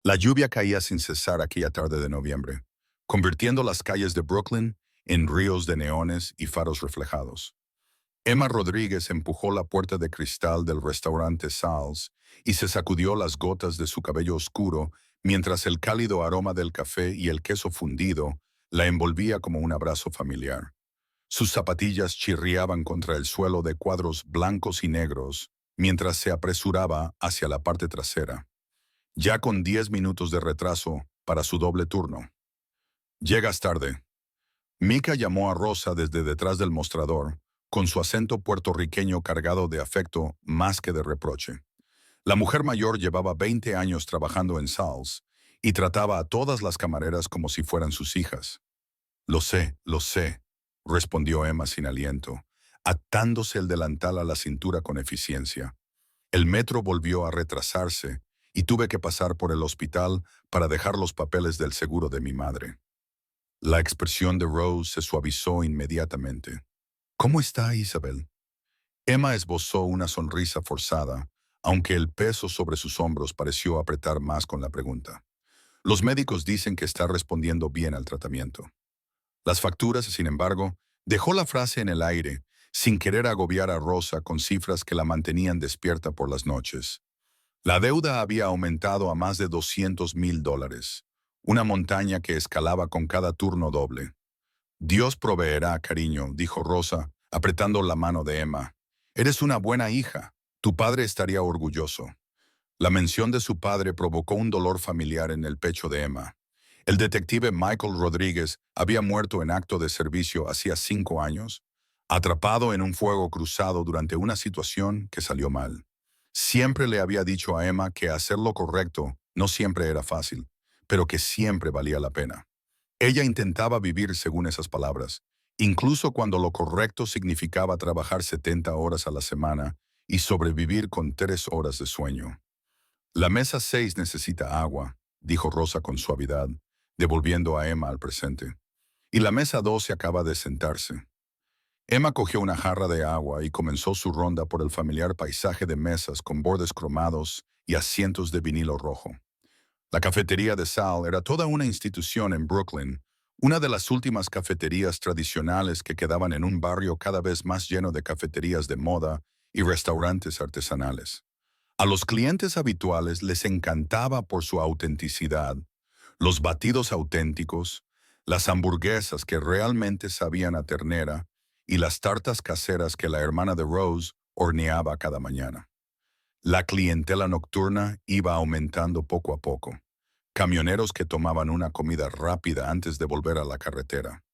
La lluvia caía sin cesar aquella tarde de noviembre, convirtiendo las calles de Brooklyn en ríos de neones y faros reflejados. Emma Rodríguez empujó la puerta de cristal del restaurante Sal's y se sacudió las gotas de su cabello oscuro mientras el cálido aroma del café y el queso fundido la envolvía como un abrazo familiar. Sus zapatillas chirriaban contra el suelo de cuadros blancos y negros mientras se apresuraba hacia la parte trasera, ya con 10 minutos de retraso para su doble turno. Llegas tarde. Mika llamó a Rosa desde detrás del mostrador, con su acento puertorriqueño cargado de afecto más que de reproche. La mujer mayor llevaba 20 años trabajando en Sal's y trataba a todas las camareras como si fueran sus hijas. Lo sé, respondió Emma sin aliento, atándose el delantal a la cintura con eficiencia. El metro volvió a retrasarse y tuve que pasar por el hospital para dejar los papeles del seguro de mi madre. La expresión de Rose se suavizó inmediatamente. ¿Cómo está Isabel? Emma esbozó una sonrisa forzada, aunque el peso sobre sus hombros pareció apretar más con la pregunta. Los médicos dicen que está respondiendo bien al tratamiento. Las facturas, sin embargo, dejó la frase en el aire, sin querer agobiar a Rosa con cifras que la mantenían despierta por las noches. La deuda había aumentado a más de $200,000, una montaña que escalaba con cada turno doble. Dios proveerá, cariño, dijo Rosa, apretando la mano de Emma. Eres una buena hija. Tu padre estaría orgulloso. La mención de su padre provocó un dolor familiar en el pecho de Emma. El detective Michael Rodríguez había muerto en acto de servicio hacía 5 años, atrapado en un fuego cruzado durante una situación que salió mal. Siempre le había dicho a Emma que hacer lo correcto no siempre era fácil, pero que siempre valía la pena. Ella intentaba vivir según esas palabras, incluso cuando lo correcto significaba trabajar 70 horas a la semana y sobrevivir con 3 horas de sueño. La mesa 6 necesita agua, dijo Rosa con suavidad, devolviendo a Emma al presente. Y la mesa 12 acaba de sentarse. Emma cogió una jarra de agua y comenzó su ronda por el familiar paisaje de mesas con bordes cromados y asientos de vinilo rojo. La cafetería de Sal era toda una institución en Brooklyn, una de las últimas cafeterías tradicionales que quedaban en un barrio cada vez más lleno de cafeterías de moda y restaurantes artesanales. A los clientes habituales les encantaba por su autenticidad, los batidos auténticos, las hamburguesas que realmente sabían a ternera y las tartas caseras que la hermana de Rose horneaba cada mañana. La clientela nocturna iba aumentando poco a poco. Camioneros que tomaban una comida rápida antes de volver a la carretera.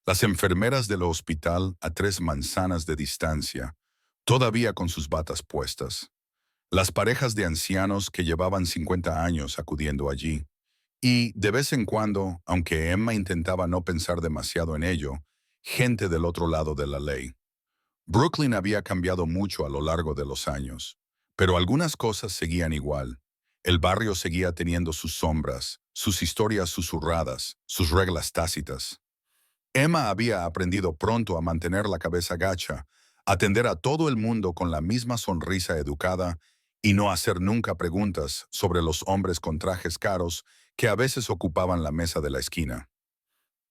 Las enfermeras del hospital a 3 manzanas de distancia, todavía con sus batas puestas. Las parejas de ancianos que llevaban 50 años acudiendo allí. Y, de vez en cuando, aunque Emma intentaba no pensar demasiado en ello, gente del otro lado de la ley. Brooklyn había cambiado mucho a lo largo de los años, pero algunas cosas seguían igual. El barrio seguía teniendo sus sombras, sus historias susurradas, sus reglas tácitas. Emma había aprendido pronto a mantener la cabeza gacha, atender a todo el mundo con la misma sonrisa educada y no hacer nunca preguntas sobre los hombres con trajes caros que a veces ocupaban la mesa de la esquina.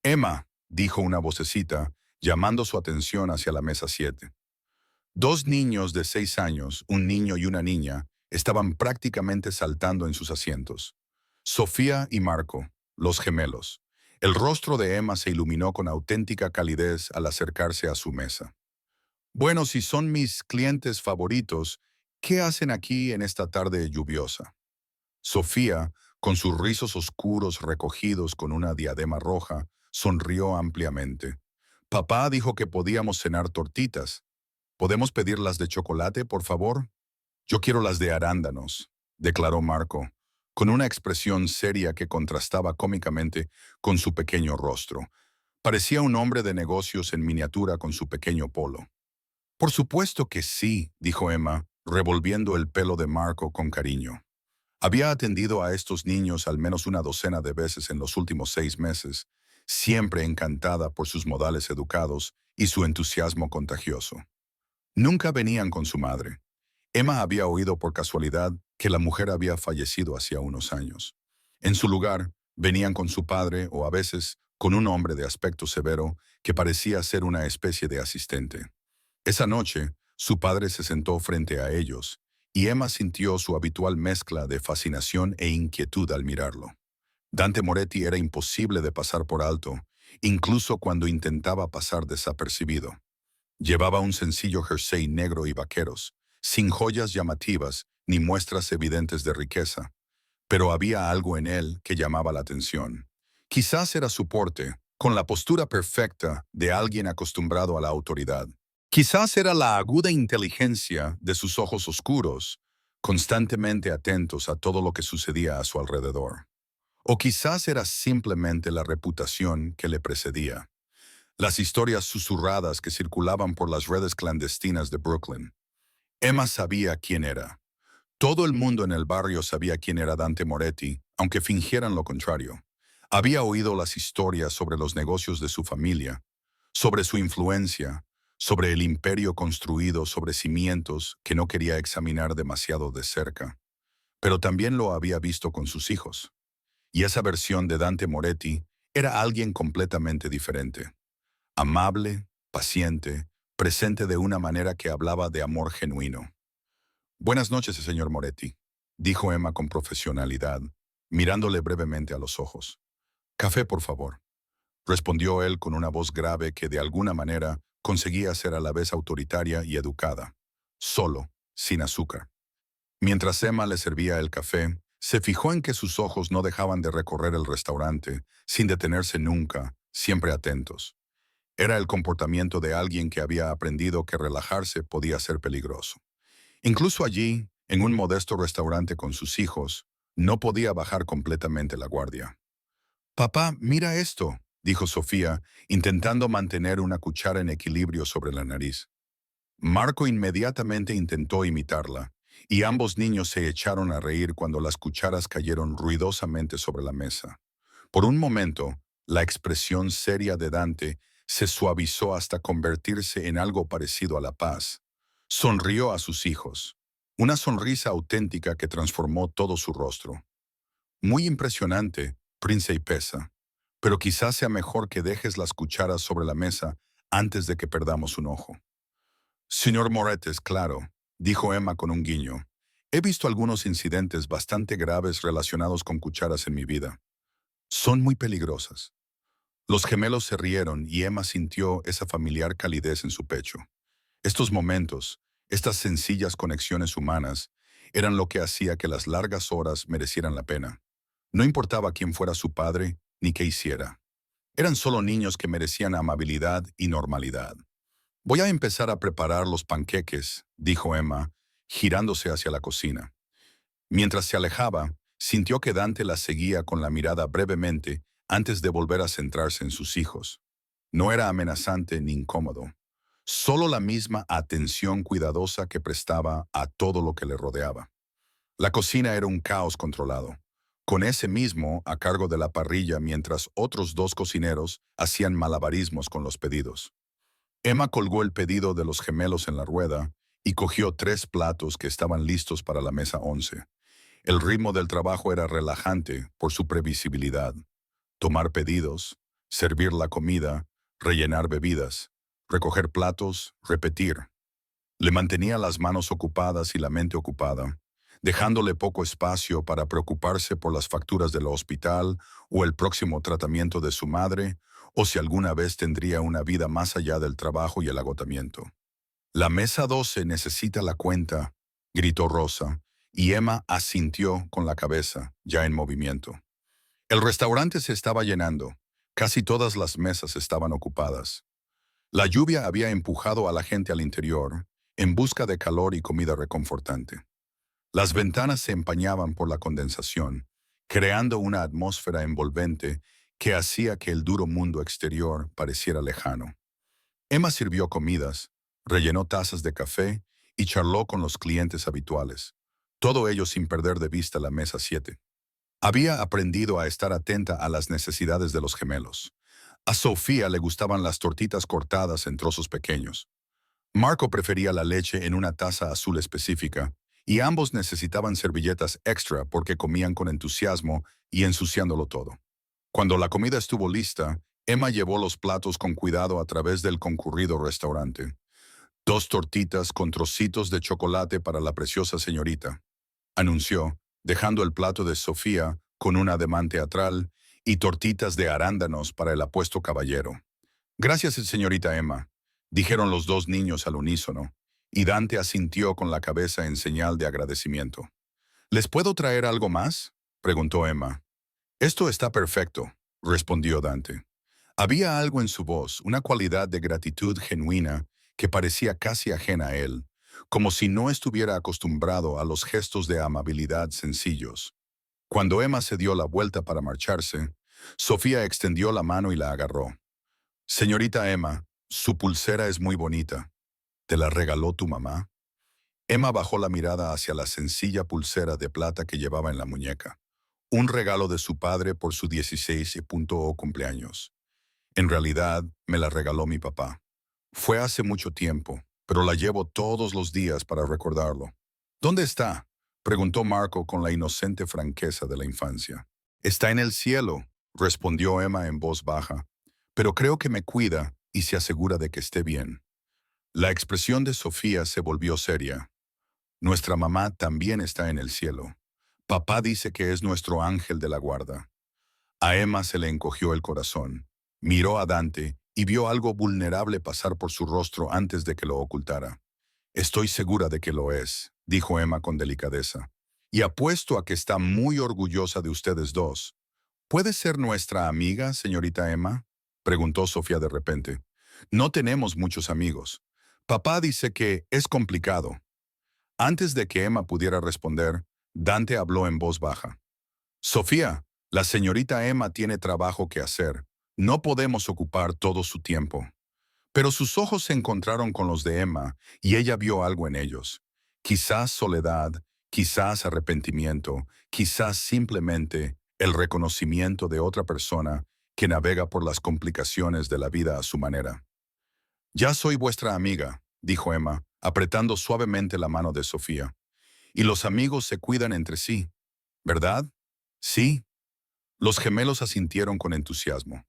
Emma, dijo una vocecita, llamando su atención hacia la mesa 7. 2 niños de 6 años, un niño y una niña, estaban prácticamente saltando en sus asientos. Sofía y Marco, los gemelos. El rostro de Emma se iluminó con auténtica calidez al acercarse a su mesa. Bueno, si son mis clientes favoritos, ¿qué hacen aquí en esta tarde lluviosa? Sofía, con sus rizos oscuros recogidos con una diadema roja, sonrió ampliamente. Papá dijo que podíamos cenar tortitas. ¿Podemos pedirlas de chocolate, por favor? Yo quiero las de arándanos, declaró Marco, con una expresión seria que contrastaba cómicamente con su pequeño rostro. Parecía un hombre de negocios en miniatura con su pequeño polo. Por supuesto que sí, dijo Emma, revolviendo el pelo de Marco con cariño. Había atendido a estos niños al menos una docena de veces en los últimos 6 meses, siempre encantada por sus modales educados y su entusiasmo contagioso. Nunca venían con su madre. Emma había oído por casualidad que la mujer había fallecido hacía unos años. En su lugar, venían con su padre o a veces con un hombre de aspecto severo que parecía ser una especie de asistente. Esa noche, su padre se sentó frente a ellos, y Emma sintió su habitual mezcla de fascinación e inquietud al mirarlo. Dante Moretti era imposible de pasar por alto, incluso cuando intentaba pasar desapercibido. Llevaba un sencillo jersey negro y vaqueros, sin joyas llamativas ni muestras evidentes de riqueza, pero había algo en él que llamaba la atención. Quizás era su porte, con la postura perfecta de alguien acostumbrado a la autoridad. Quizás era la aguda inteligencia de sus ojos oscuros, constantemente atentos a todo lo que sucedía a su alrededor. O quizás era simplemente la reputación que le precedía. Las historias susurradas que circulaban por las redes clandestinas de Brooklyn. Emma sabía quién era. Todo el mundo en el barrio sabía quién era Dante Moretti, aunque fingieran lo contrario. Había oído las historias sobre los negocios de su familia, sobre su influencia, sobre el imperio construido sobre cimientos que no quería examinar demasiado de cerca. Pero también lo había visto con sus hijos. Y esa versión de Dante Moretti era alguien completamente diferente. Amable, paciente, presente de una manera que hablaba de amor genuino. «Buenas noches, señor Moretti», dijo Emma con profesionalidad, mirándole brevemente a los ojos. «Café, por favor», respondió él con una voz grave que de alguna manera conseguía ser a la vez autoritaria y educada. Solo, sin azúcar. Mientras Emma le servía el café, se fijó en que sus ojos no dejaban de recorrer el restaurante, sin detenerse nunca, siempre atentos. Era el comportamiento de alguien que había aprendido que relajarse podía ser peligroso. Incluso allí, en un modesto restaurante con sus hijos, no podía bajar completamente la guardia. «Papá, mira esto», dijo Sofía, intentando mantener una cuchara en equilibrio sobre la nariz. Marco inmediatamente intentó imitarla, y ambos niños se echaron a reír cuando las cucharas cayeron ruidosamente sobre la mesa. Por un momento, la expresión seria de Dante se suavizó hasta convertirse en algo parecido a la paz. Sonrió a sus hijos, una sonrisa auténtica que transformó todo su rostro. «Muy impresionante, Prince y Pesa, pero quizás sea mejor que dejes las cucharas sobre la mesa antes de que perdamos un ojo». «Señor Moretti, claro», dijo Emma con un guiño. «He visto algunos incidentes bastante graves relacionados con cucharas en mi vida. Son muy peligrosas». Los gemelos se rieron y Emma sintió esa familiar calidez en su pecho. Estos momentos, estas sencillas conexiones humanas, eran lo que hacía que las largas horas merecieran la pena. No importaba quién fuera su padre ni qué hiciera. Eran solo niños que merecían amabilidad y normalidad. «Voy a empezar a preparar los panqueques», dijo Emma, girándose hacia la cocina. Mientras se alejaba, sintió que Dante la seguía con la mirada brevemente antes de volver a centrarse en sus hijos. No era amenazante ni incómodo, solo la misma atención cuidadosa que prestaba a todo lo que le rodeaba. La cocina era un caos controlado, con ese mismo a cargo de la parrilla mientras otros dos cocineros hacían malabarismos con los pedidos. Emma colgó el pedido de los gemelos en la rueda y cogió 3 platos que estaban listos para la mesa 11. El ritmo del trabajo era relajante por su previsibilidad. Tomar pedidos, servir la comida, rellenar bebidas, recoger platos, repetir. Le mantenía las manos ocupadas y la mente ocupada, dejándole poco espacio para preocuparse por las facturas del hospital o el próximo tratamiento de su madre, o si alguna vez tendría una vida más allá del trabajo y el agotamiento. «La mesa 12 necesita la cuenta», gritó Rosa, y Emma asintió con la cabeza, ya en movimiento. El restaurante se estaba llenando. Casi todas las mesas estaban ocupadas. La lluvia había empujado a la gente al interior, en busca de calor y comida reconfortante. Las ventanas se empañaban por la condensación, creando una atmósfera envolvente que hacía que el duro mundo exterior pareciera lejano. Emma sirvió comidas, rellenó tazas de café y charló con los clientes habituales, todo ello sin perder de vista la mesa 7. Había aprendido a estar atenta a las necesidades de los gemelos. A Sofía le gustaban las tortitas cortadas en trozos pequeños. Marco prefería la leche en una taza azul específica, y ambos necesitaban servilletas extra porque comían con entusiasmo y ensuciándolo todo. Cuando la comida estuvo lista, Emma llevó los platos con cuidado a través del concurrido restaurante. 2 tortitas con trocitos de chocolate para la preciosa señorita, anunció, dejando el plato de Sofía con un ademán teatral y tortitas de arándanos para el apuesto caballero. Gracias, señorita Emma, dijeron los 2 niños al unísono, y Dante asintió con la cabeza en señal de agradecimiento. ¿Les puedo traer algo más?, preguntó Emma. Esto está perfecto, respondió Dante. Había algo en su voz, una cualidad de gratitud genuina que parecía casi ajena a él, como si no estuviera acostumbrado a los gestos de amabilidad sencillos. Cuando Emma se dio la vuelta para marcharse, Sofía extendió la mano y la agarró. Señorita Emma, su pulsera es muy bonita. ¿Te la regaló tu mamá? Emma bajó la mirada hacia la sencilla pulsera de plata que llevaba en la muñeca. Un regalo de su padre por su 16.0 cumpleaños. En realidad, me la regaló mi papá. Fue hace mucho tiempo, pero la llevo todos los días para recordarlo. ¿Dónde está?, preguntó Marco con la inocente franqueza de la infancia. Está en el cielo, respondió Emma en voz baja, pero creo que me cuida y se asegura de que esté bien. La expresión de Sofía se volvió seria. Nuestra mamá también está en el cielo. Papá dice que es nuestro ángel de la guarda. A Emma se le encogió el corazón. Miró a Dante y vio algo vulnerable pasar por su rostro antes de que lo ocultara. Estoy segura de que lo es, dijo Emma con delicadeza. Y apuesto a que está muy orgullosa de ustedes dos. ¿Puede ser nuestra amiga, señorita Emma?, preguntó Sofía de repente. No tenemos muchos amigos. Papá dice que es complicado. Antes de que Emma pudiera responder, Dante habló en voz baja. Sofía, la señorita Emma tiene trabajo que hacer. No podemos ocupar todo su tiempo. Pero sus ojos se encontraron con los de Emma y ella vio algo en ellos. Quizás soledad, quizás arrepentimiento, quizás simplemente el reconocimiento de otra persona que navega por las complicaciones de la vida a su manera. Ya soy vuestra amiga, dijo Emma, apretando suavemente la mano de Sofía. Y los amigos se cuidan entre sí, ¿verdad? Sí. Los gemelos asintieron con entusiasmo.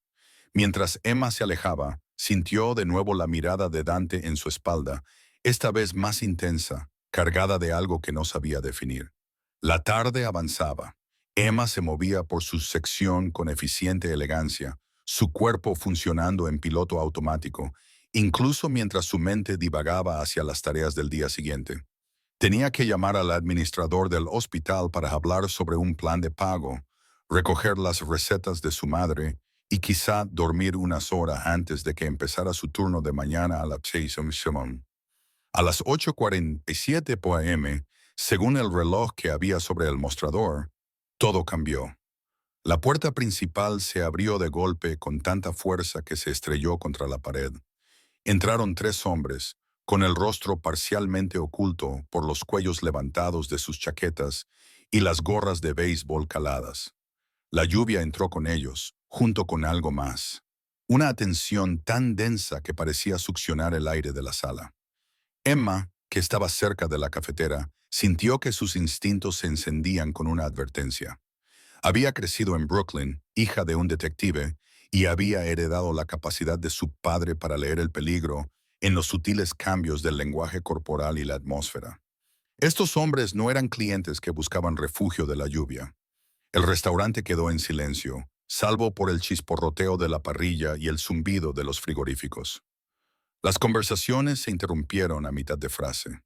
Mientras Emma se alejaba, sintió de nuevo la mirada de Dante en su espalda, esta vez más intensa, cargada de algo que no sabía definir. La tarde avanzaba. Emma se movía por su sección con eficiente elegancia, su cuerpo funcionando en piloto automático, incluso mientras su mente divagaba hacia las tareas del día siguiente. Tenía que llamar al administrador del hospital para hablar sobre un plan de pago, recoger las recetas de su madre y quizá dormir unas horas antes de que empezara su turno de mañana a las 6 a.m. A las 8:47 p.m., según el reloj que había sobre el mostrador, todo cambió. La puerta principal se abrió de golpe con tanta fuerza que se estrelló contra la pared. Entraron 3 hombres, con el rostro parcialmente oculto por los cuellos levantados de sus chaquetas y las gorras de béisbol caladas. La lluvia entró con ellos, junto con algo más. Una atención tan densa que parecía succionar el aire de la sala. Emma, que estaba cerca de la cafetera, sintió que sus instintos se encendían con una advertencia. Había crecido en Brooklyn, hija de un detective, y había heredado la capacidad de su padre para leer el peligro en los sutiles cambios del lenguaje corporal y la atmósfera. Estos hombres no eran clientes que buscaban refugio de la lluvia. El restaurante quedó en silencio, salvo por el chisporroteo de la parrilla y el zumbido de los frigoríficos. Las conversaciones se interrumpieron a mitad de frase.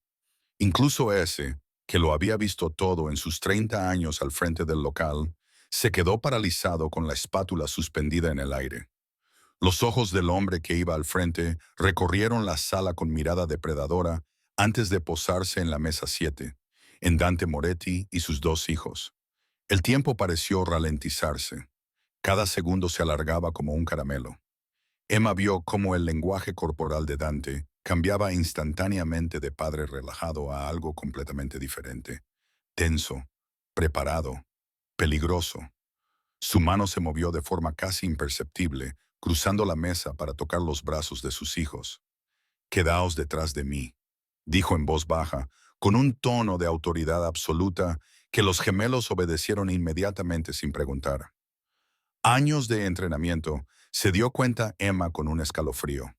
Incluso ese, que lo había visto todo en sus 30 años al frente del local, se quedó paralizado con la espátula suspendida en el aire. Los ojos del hombre que iba al frente recorrieron la sala con mirada depredadora antes de posarse en la mesa 7, en Dante Moretti y sus 2 hijos. El tiempo pareció ralentizarse. Cada segundo se alargaba como un caramelo. Emma vio cómo el lenguaje corporal de Dante cambiaba instantáneamente de padre relajado a algo completamente diferente. Tenso, preparado, peligroso. Su mano se movió de forma casi imperceptible, cruzando la mesa para tocar los brazos de sus hijos. «Quedaos detrás de mí», dijo en voz baja, con un tono de autoridad absoluta que los gemelos obedecieron inmediatamente sin preguntar. Años de entrenamiento, se dio cuenta Emma con un escalofrío.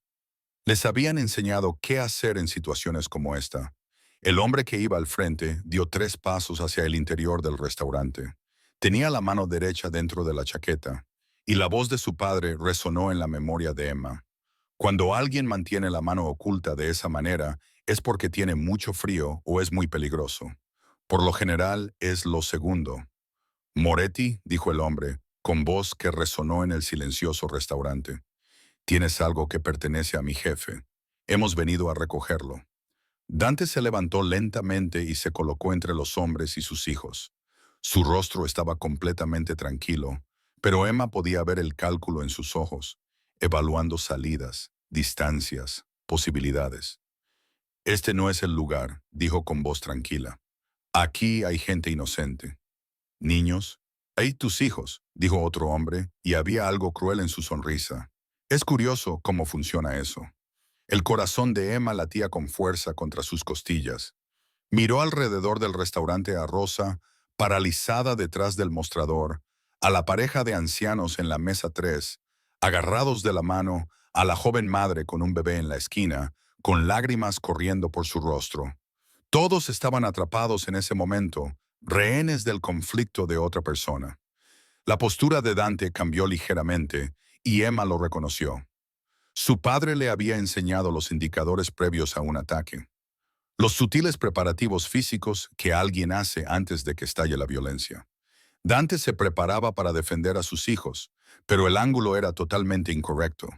Les habían enseñado qué hacer en situaciones como esta. El hombre que iba al frente dio 3 pasos hacia el interior del restaurante. Tenía la mano derecha dentro de la chaqueta, y la voz de su padre resonó en la memoria de Emma. Cuando alguien mantiene la mano oculta de esa manera, es porque tiene mucho frío o es muy peligroso. Por lo general es lo segundo. Moretti, dijo el hombre, con voz que resonó en el silencioso restaurante. Tienes algo que pertenece a mi jefe. Hemos venido a recogerlo. Dante se levantó lentamente y se colocó entre los hombres y sus hijos. Su rostro estaba completamente tranquilo, pero Emma podía ver el cálculo en sus ojos, evaluando salidas, distancias, posibilidades. Este no es el lugar, dijo con voz tranquila. Aquí hay gente inocente. Niños, hay tus hijos, dijo otro hombre, y había algo cruel en su sonrisa. Es curioso cómo funciona eso. El corazón de Emma latía con fuerza contra sus costillas. Miró alrededor del restaurante a Rosa, paralizada detrás del mostrador, a la pareja de ancianos en la mesa 3, agarrados de la mano, a la joven madre con un bebé en la esquina, con lágrimas corriendo por su rostro. Todos estaban atrapados en ese momento, rehenes del conflicto de otra persona. La postura de Dante cambió ligeramente, y Emma lo reconoció. Su padre le había enseñado los indicadores previos a un ataque, los sutiles preparativos físicos que alguien hace antes de que estalle la violencia. Dante se preparaba para defender a sus hijos, pero el ángulo era totalmente incorrecto.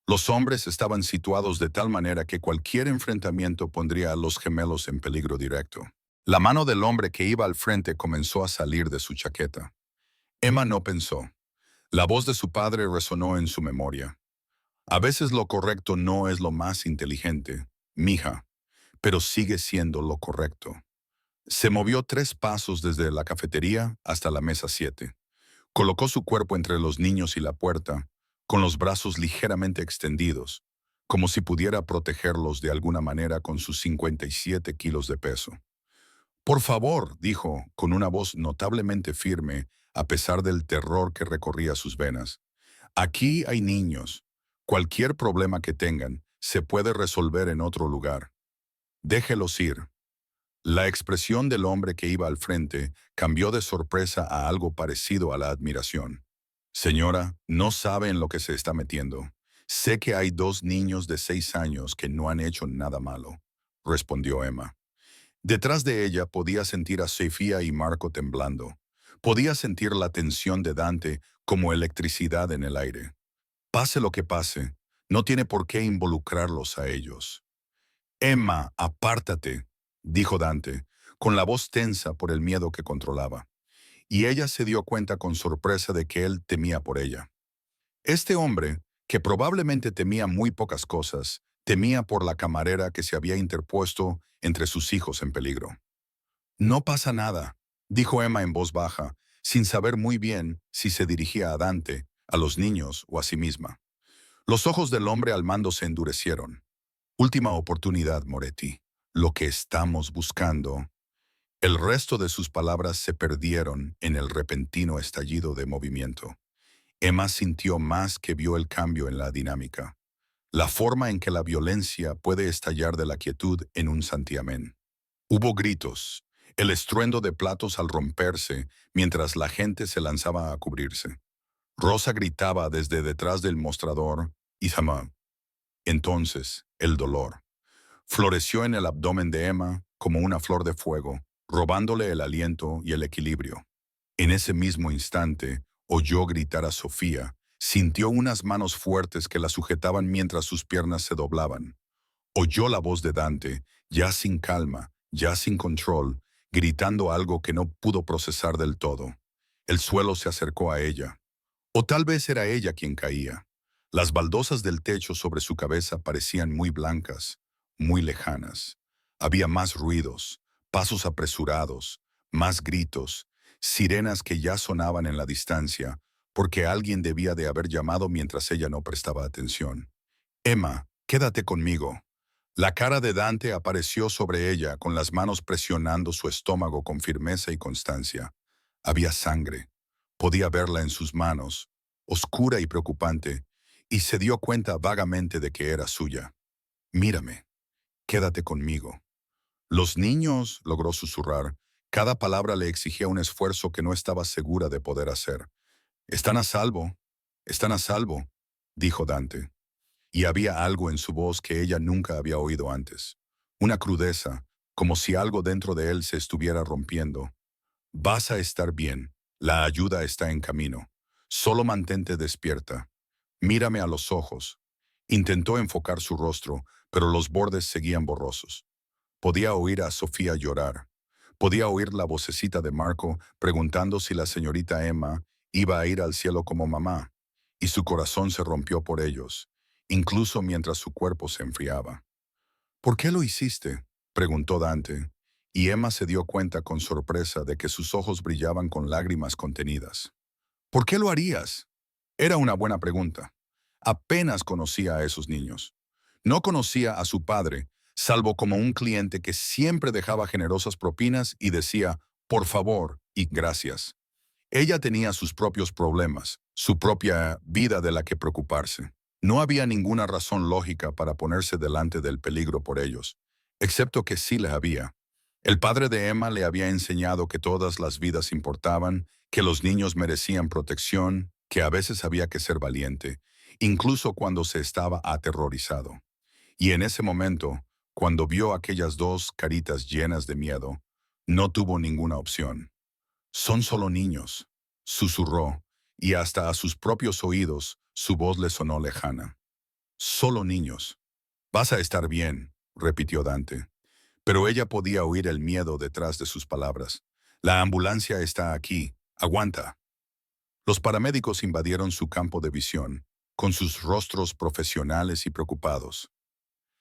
Los hombres estaban situados de tal manera que cualquier enfrentamiento pondría a los gemelos en peligro directo. La mano del hombre que iba al frente comenzó a salir de su chaqueta. Emma no pensó. La voz de su padre resonó en su memoria. A veces lo correcto no es lo más inteligente, mija, pero sigue siendo lo correcto. Se movió 3 pasos desde la cafetería hasta la mesa 7. Colocó su cuerpo entre los niños y la puerta, con los brazos ligeramente extendidos, como si pudiera protegerlos de alguna manera con sus 57 kilos de peso. Por favor, dijo, con una voz notablemente firme, a pesar del terror que recorría sus venas. Aquí hay niños. Cualquier problema que tengan se puede resolver en otro lugar. Déjelos ir. La expresión del hombre que iba al frente cambió de sorpresa a algo parecido a la admiración. Señora, no sabe en lo que se está metiendo. Sé que hay 2 niños de 6 años que no han hecho nada malo, respondió Emma. Detrás de ella podía sentir a Sofía y Marco temblando. Podía sentir la tensión de Dante como electricidad en el aire. Pase lo que pase, no tiene por qué involucrarlos a ellos. Emma, apártate, dijo Dante, con la voz tensa por el miedo que controlaba. Y ella se dio cuenta con sorpresa de que él temía por ella. Este hombre, que probablemente temía muy pocas cosas, temía por la camarera que se había interpuesto entre sus hijos en peligro. No pasa nada, dijo Emma en voz baja, sin saber muy bien si se dirigía a Dante, a los niños o a sí misma. Los ojos del hombre al mando se endurecieron. Última oportunidad, Moretti. Lo que estamos buscando. El resto de sus palabras se perdieron en el repentino estallido de movimiento. Emma sintió más que vio el cambio en la dinámica. La forma en que la violencia puede estallar de la quietud en un santiamén. Hubo gritos, el estruendo de platos al romperse mientras la gente se lanzaba a cubrirse. Rosa gritaba desde detrás del mostrador, Isama. Entonces, el dolor. Floreció en el abdomen de Emma como una flor de fuego, robándole el aliento y el equilibrio. En ese mismo instante, oyó gritar a Sofía, sintió unas manos fuertes que la sujetaban mientras sus piernas se doblaban. Oyó la voz de Dante, ya sin calma, ya sin control, gritando algo que no pudo procesar del todo. El suelo se acercó a ella. O tal vez era ella quien caía. Las baldosas del techo sobre su cabeza parecían muy blancas, muy lejanas. Había más ruidos, pasos apresurados, más gritos, sirenas que ya sonaban en la distancia, porque alguien debía de haber llamado mientras ella no prestaba atención. Emma, quédate conmigo. La cara de Dante apareció sobre ella, con las manos presionando su estómago con firmeza y constancia. Había sangre. Podía verla en sus manos, oscura y preocupante, y se dio cuenta vagamente de que era suya. Mírame, quédate conmigo. Los niños, logró susurrar. Cada palabra le exigía un esfuerzo que no estaba segura de poder hacer. Están a salvo, están a salvo, dijo Dante. Y había algo en su voz que ella nunca había oído antes. Una crudeza, como si algo dentro de él se estuviera rompiendo. Vas a estar bien. La ayuda está en camino. Solo mantente despierta. Mírame a los ojos. Intentó enfocar su rostro, pero los bordes seguían borrosos. Podía oír a Sofía llorar. Podía oír la vocecita de Marco preguntando si la señorita Emma iba a ir al cielo como mamá, y su corazón se rompió por ellos, incluso mientras su cuerpo se enfriaba. ¿Por qué lo hiciste?, preguntó Dante, y Emma se dio cuenta con sorpresa de que sus ojos brillaban con lágrimas contenidas. ¿Por qué lo harías? Era una buena pregunta. Apenas conocía a esos niños. No conocía a su padre, salvo como un cliente que siempre dejaba generosas propinas y decía, por favor y gracias. Ella tenía sus propios problemas, su propia vida de la que preocuparse. No había ninguna razón lógica para ponerse delante del peligro por ellos, excepto que sí le había. El padre de Emma le había enseñado que todas las vidas importaban, que los niños merecían protección, que a veces había que ser valiente, incluso cuando se estaba aterrorizado. Y en ese momento, cuando vio aquellas dos caritas llenas de miedo, no tuvo ninguna opción. Son solo niños, susurró, y hasta a sus propios oídos su voz le sonó lejana. Solo niños. Vas a estar bien, repitió Dante. Pero ella podía oír el miedo detrás de sus palabras. La ambulancia está aquí. Aguanta. Los paramédicos invadieron su campo de visión, con sus rostros profesionales y preocupados.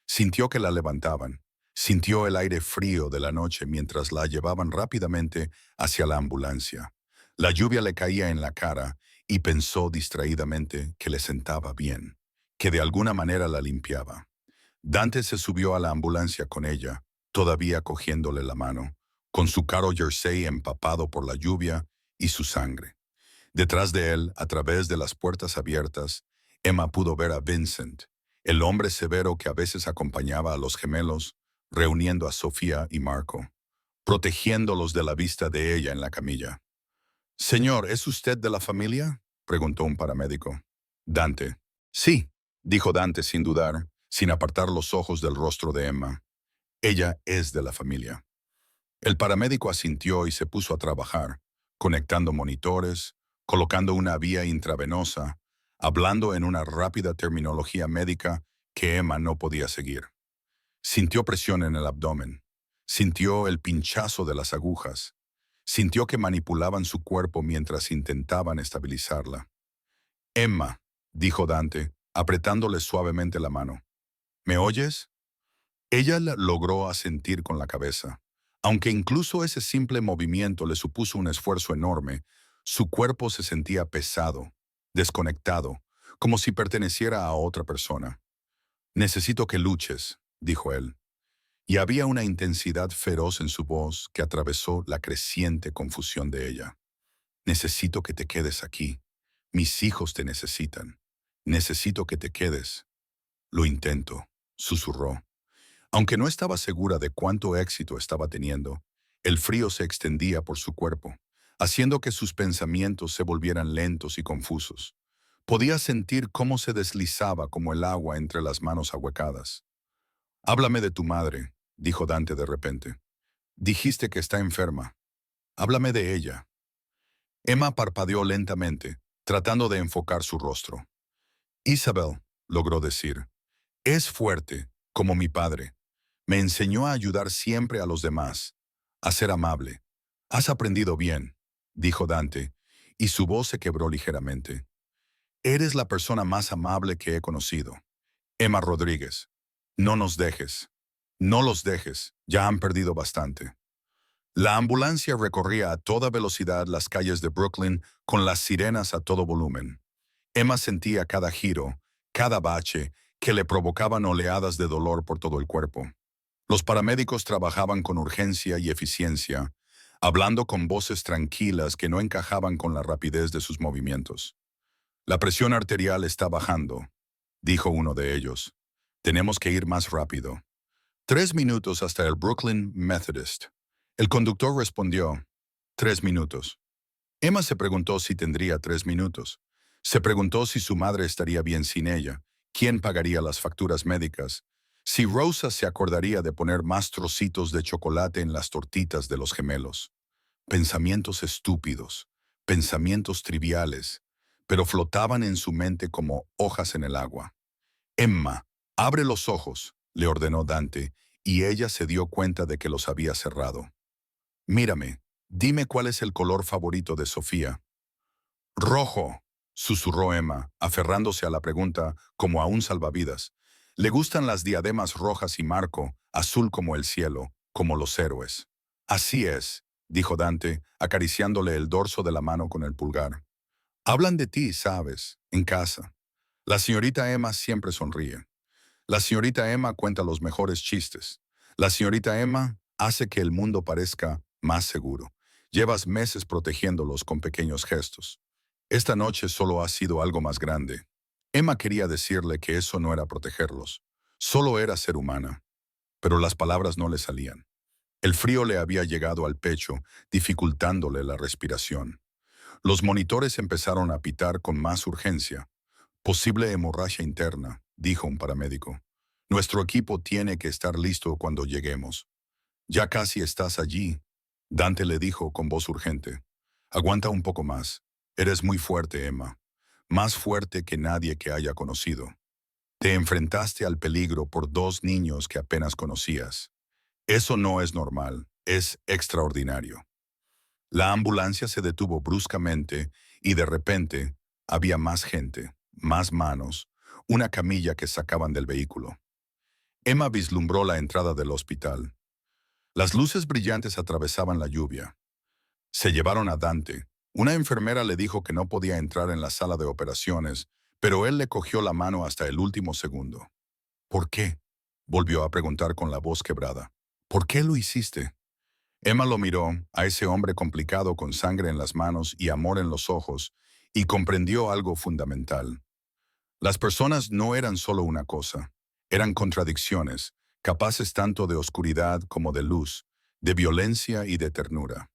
Sintió que la levantaban. Sintió el aire frío de la noche mientras la llevaban rápidamente hacia la ambulancia. La lluvia le caía en la cara y pensó distraídamente que le sentaba bien, que de alguna manera la limpiaba. Dante se subió a la ambulancia con ella, todavía cogiéndole la mano, con su caro jersey empapado por la lluvia y su sangre. Detrás de él, a través de las puertas abiertas, Emma pudo ver a Vincent, el hombre severo que a veces acompañaba a los gemelos, reuniendo a Sofía y Marco, protegiéndolos de la vista de ella en la camilla. «Señor, ¿es usted de la familia?», preguntó un paramédico. Dante. «Sí», dijo Dante sin dudar, sin apartar los ojos del rostro de Emma. «Ella es de la familia». El paramédico asintió y se puso a trabajar, conectando monitores, colocando una vía intravenosa, hablando en una rápida terminología médica que Emma no podía seguir. Sintió presión en el abdomen, sintió el pinchazo de las agujas, sintió que manipulaban su cuerpo mientras intentaban estabilizarla. «Emma», dijo Dante, apretándole suavemente la mano. «¿Me oyes?». Ella logró asentir con la cabeza. Aunque incluso ese simple movimiento le supuso un esfuerzo enorme, su cuerpo se sentía pesado, desconectado, como si perteneciera a otra persona. «Necesito que luches», dijo él. Y había una intensidad feroz en su voz que atravesó la creciente confusión de ella. «Necesito que te quedes aquí. Mis hijos te necesitan. Necesito que te quedes». «Lo intento», susurró. Aunque no estaba segura de cuánto éxito estaba teniendo, el frío se extendía por su cuerpo, haciendo que sus pensamientos se volvieran lentos y confusos. Podía sentir cómo se deslizaba como el agua entre las manos ahuecadas. «Háblame de tu madre», dijo Dante de repente. «Dijiste que está enferma. Háblame de ella». Emma parpadeó lentamente, tratando de enfocar su rostro. «Isabel», logró decir, «es fuerte, como mi padre. Me enseñó a ayudar siempre a los demás, a ser amable. Has aprendido bien», dijo Dante, y su voz se quebró ligeramente. «Eres la persona más amable que he conocido. Emma Rodríguez, no nos dejes. No los dejes, ya han perdido bastante». La ambulancia recorría a toda velocidad las calles de Brooklyn con las sirenas a todo volumen. Emma sentía cada giro, cada bache, que le provocaban oleadas de dolor por todo el cuerpo. Los paramédicos trabajaban con urgencia y eficiencia, hablando con voces tranquilas que no encajaban con la rapidez de sus movimientos. La presión arterial está bajando, dijo uno de ellos. Tenemos que ir más rápido. 3 minutos hasta el Brooklyn Methodist. El conductor respondió, 3 minutos. Emma se preguntó si tendría 3 minutos. Se preguntó si su madre estaría bien sin ella, quién pagaría las facturas médicas, si Rosa se acordaría de poner más trocitos de chocolate en las tortitas de los gemelos. Pensamientos estúpidos, pensamientos triviales, pero flotaban en su mente como hojas en el agua. Emma, abre los ojos, le ordenó Dante, y ella se dio cuenta de que los había cerrado. Mírame, dime cuál es el color favorito de Sofía. Rojo, susurró Emma, aferrándose a la pregunta como a un salvavidas. Le gustan las diademas rojas y Marco, azul como el cielo, como los héroes. Así es, dijo Dante, acariciándole el dorso de la mano con el pulgar. Hablan de ti, sabes, en casa. La señorita Emma siempre sonríe. La señorita Emma cuenta los mejores chistes. La señorita Emma hace que el mundo parezca más seguro. Llevas meses protegiéndolos con pequeños gestos. Esta noche solo ha sido algo más grande. Emma quería decirle que eso no era protegerlos. Solo era ser humana. Pero las palabras no le salían. El frío le había llegado al pecho, dificultándole la respiración. Los monitores empezaron a pitar con más urgencia. Posible hemorragia interna, dijo un paramédico. Nuestro equipo tiene que estar listo cuando lleguemos. Ya casi estás allí, Dante le dijo con voz urgente. Aguanta un poco más. Eres muy fuerte, Emma. Más fuerte que nadie que haya conocido. Te enfrentaste al peligro por 2 niños que apenas conocías. Eso no es normal, es extraordinario. La ambulancia se detuvo bruscamente y de repente había más gente, más manos, una camilla que sacaban del vehículo. Emma vislumbró la entrada del hospital. Las luces brillantes atravesaban la lluvia. Se llevaron a Dante. Una enfermera le dijo que no podía entrar en la sala de operaciones, pero él le cogió la mano hasta el último segundo. ¿Por qué? Volvió a preguntar con la voz quebrada. ¿Por qué lo hiciste? Emma lo miró, a ese hombre complicado con sangre en las manos y amor en los ojos, y comprendió algo fundamental. Las personas no eran solo una cosa, eran contradicciones, capaces tanto de oscuridad como de luz, de violencia y de ternura.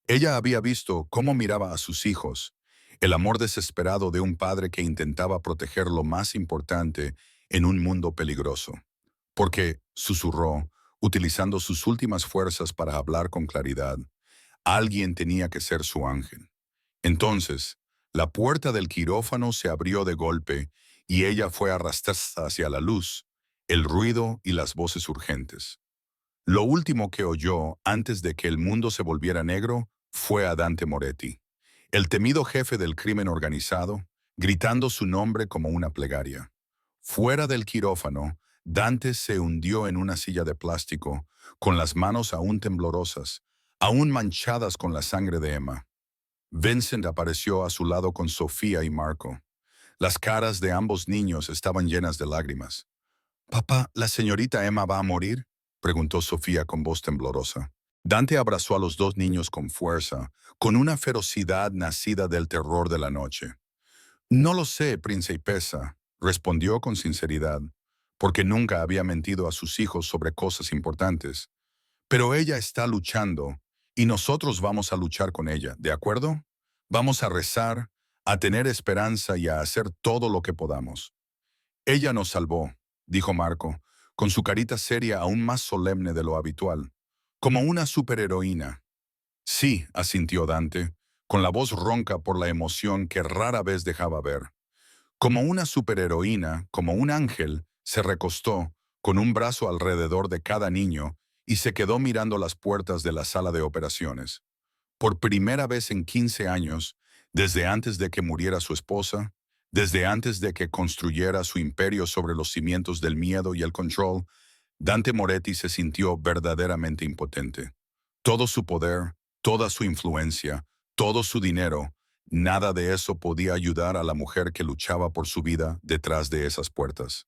Ella había visto cómo miraba a sus hijos, el amor desesperado de un padre que intentaba proteger lo más importante en un mundo peligroso. Porque, susurró, utilizando sus últimas fuerzas para hablar con claridad, alguien tenía que ser su ángel. Entonces, la puerta del quirófano se abrió de golpe y ella fue arrastrada hacia la luz, el ruido y las voces urgentes. Lo último que oyó antes de que el mundo se volviera negro fue a Dante Moretti, el temido jefe del crimen organizado, gritando su nombre como una plegaria. Fuera del quirófano, Dante se hundió en una silla de plástico, con las manos aún temblorosas, aún manchadas con la sangre de Emma. Vincent apareció a su lado con Sofía y Marco. Las caras de ambos niños estaban llenas de lágrimas. «Papá, ¿la señorita Emma va a morir?», preguntó Sofía con voz temblorosa. Dante abrazó a los 2 niños con fuerza, con una ferocidad nacida del terror de la noche. «No lo sé, principesa», respondió con sinceridad, porque nunca había mentido a sus hijos sobre cosas importantes. «Pero ella está luchando, y nosotros vamos a luchar con ella, ¿de acuerdo? Vamos a rezar, a tener esperanza y a hacer todo lo que podamos». «Ella nos salvó», dijo Marco, con su carita seria aún más solemne de lo habitual, como una superheroína. «Sí», asintió Dante, con la voz ronca por la emoción que rara vez dejaba ver. Como una superheroína, como un ángel, se recostó, con un brazo alrededor de cada niño, y se quedó mirando las puertas de la sala de operaciones. Por primera vez en 15 años, desde antes de que muriera su esposa, desde antes de que construyera su imperio sobre los cimientos del miedo y el control, Dante Moretti se sintió verdaderamente impotente. Todo su poder, toda su influencia, todo su dinero, nada de eso podía ayudar a la mujer que luchaba por su vida detrás de esas puertas.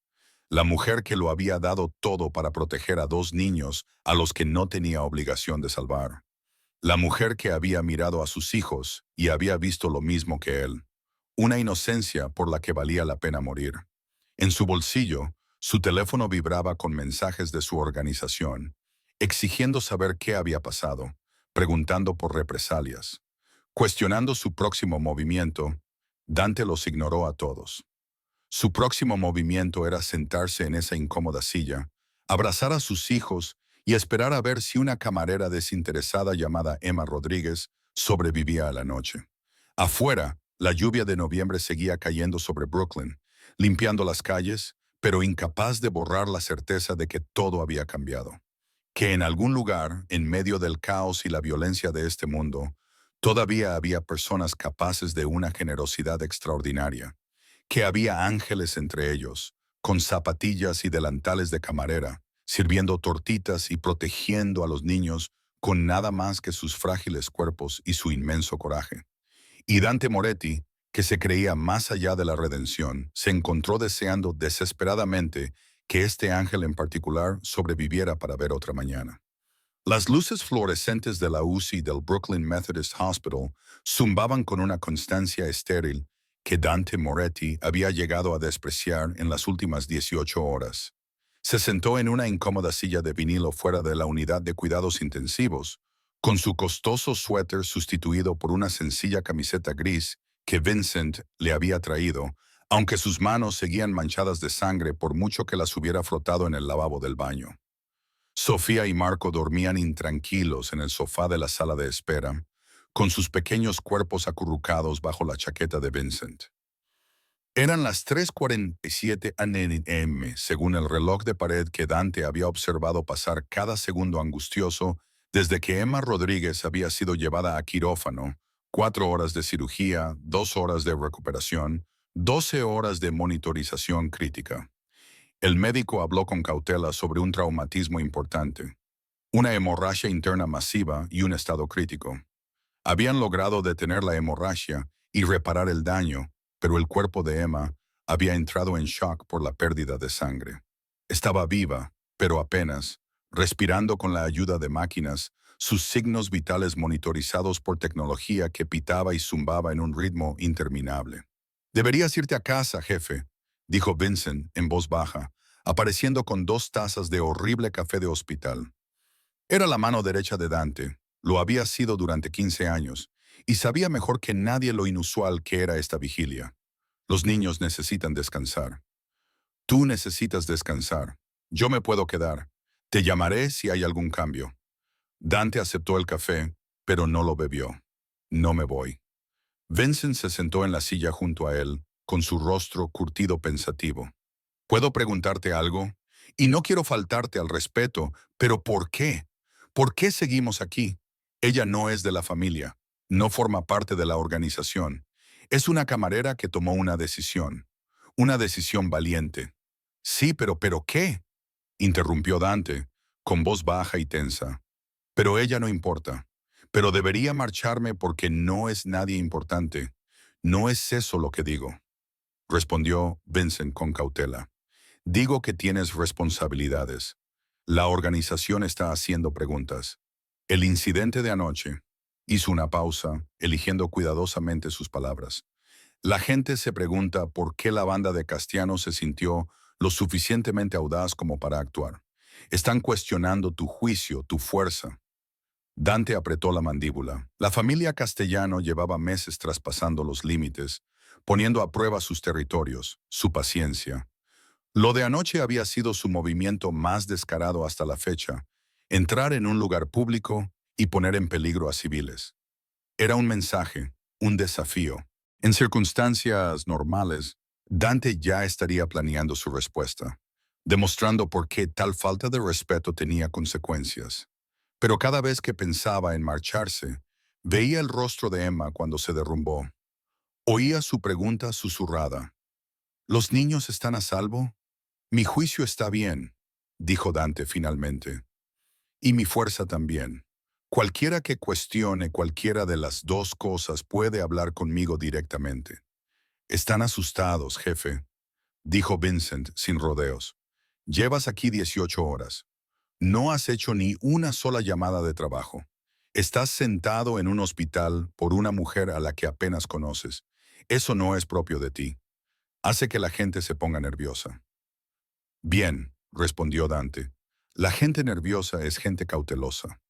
La mujer que lo había dado todo para proteger a dos niños a los que no tenía obligación de salvar. La mujer que había mirado a sus hijos y había visto lo mismo que él. Una inocencia por la que valía la pena morir. En su bolsillo, su teléfono vibraba con mensajes de su organización, exigiendo saber qué había pasado, preguntando por represalias. Cuestionando su próximo movimiento, Dante los ignoró a todos. Su próximo movimiento era sentarse en esa incómoda silla, abrazar a sus hijos y esperar a ver si una camarera desinteresada llamada Emma Rodríguez sobrevivía a la noche. Afuera, la lluvia de noviembre seguía cayendo sobre Brooklyn, limpiando las calles, pero incapaz de borrar la certeza de que todo había cambiado. Que en algún lugar, en medio del caos y la violencia de este mundo, todavía había personas capaces de una generosidad extraordinaria, que había ángeles entre ellos, con zapatillas y delantales de camarera, sirviendo tortitas y protegiendo a los niños con nada más que sus frágiles cuerpos y su inmenso coraje. Y Dante Moretti, que se creía más allá de la redención, se encontró deseando desesperadamente que este ángel en particular sobreviviera para ver otra mañana. Las luces fluorescentes de la UCI del Brooklyn Methodist Hospital zumbaban con una constancia estéril que Dante Moretti había llegado a despreciar en las últimas 18 horas. Se sentó en una incómoda silla de vinilo fuera de la unidad de cuidados intensivos, con su costoso suéter sustituido por una sencilla camiseta gris que Vincent le había traído, aunque sus manos seguían manchadas de sangre por mucho que las hubiera frotado en el lavabo del baño. Sofía y Marco dormían intranquilos en el sofá de la sala de espera, con sus pequeños cuerpos acurrucados bajo la chaqueta de Vincent. Eran las 3:47 a.m., según el reloj de pared que Dante había observado pasar cada segundo angustioso desde que Emma Rodríguez había sido llevada a quirófano, 4 horas de cirugía, 2 horas de recuperación, 12 horas de monitorización crítica. El médico habló con cautela sobre un traumatismo importante, una hemorragia interna masiva y un estado crítico. Habían logrado detener la hemorragia y reparar el daño, pero el cuerpo de Emma había entrado en shock por la pérdida de sangre. Estaba viva, pero apenas, respirando con la ayuda de máquinas, sus signos vitales monitorizados por tecnología que pitaba y zumbaba en un ritmo interminable. «Deberías irte a casa, jefe», dijo Vincent en voz baja, apareciendo con 2 tazas de horrible café de hospital. Era la mano derecha de Dante, lo había sido durante 15 años, y sabía mejor que nadie lo inusual que era esta vigilia. Los niños necesitan descansar. Tú necesitas descansar. Yo me puedo quedar. Te llamaré si hay algún cambio. Dante aceptó el café, pero no lo bebió. No me voy. Vincent se sentó en la silla junto a él, con su rostro curtido pensativo. ¿Puedo preguntarte algo? Y no quiero faltarte al respeto, pero ¿por qué? ¿Por qué seguimos aquí? Ella no es de la familia, no forma parte de la organización. Es una camarera que tomó una decisión valiente. Sí, pero ¿qué? Interrumpió Dante, con voz baja y tensa. Pero ella no importa. Pero debería marcharme porque no es nadie importante. No es eso lo que digo, respondió Vincent con cautela. Digo que tienes responsabilidades. La organización está haciendo preguntas. El incidente de anoche. Hizo una pausa, eligiendo cuidadosamente sus palabras. La gente se pregunta por qué la banda de Castiano se sintió lo suficientemente audaz como para actuar. Están cuestionando tu juicio, tu fuerza. Dante apretó la mandíbula. La familia Castellano llevaba meses traspasando los límites, poniendo a prueba sus territorios, su paciencia. Lo de anoche había sido su movimiento más descarado hasta la fecha, entrar en un lugar público y poner en peligro a civiles. Era un mensaje, un desafío. En circunstancias normales, Dante ya estaría planeando su respuesta, demostrando por qué tal falta de respeto tenía consecuencias. Pero cada vez que pensaba en marcharse, veía el rostro de Emma cuando se derrumbó. Oía su pregunta susurrada. ¿Los niños están a salvo? Mi juicio está bien, dijo Dante finalmente. Y mi fuerza también. Cualquiera que cuestione cualquiera de las dos cosas puede hablar conmigo directamente. Están asustados, jefe, dijo Vincent sin rodeos. Llevas aquí 18 horas. No has hecho ni una sola llamada de trabajo. Estás sentado en un hospital por una mujer a la que apenas conoces. Eso no es propio de ti. Hace que la gente se ponga nerviosa. Bien, respondió Dante. La gente nerviosa es gente cautelosa.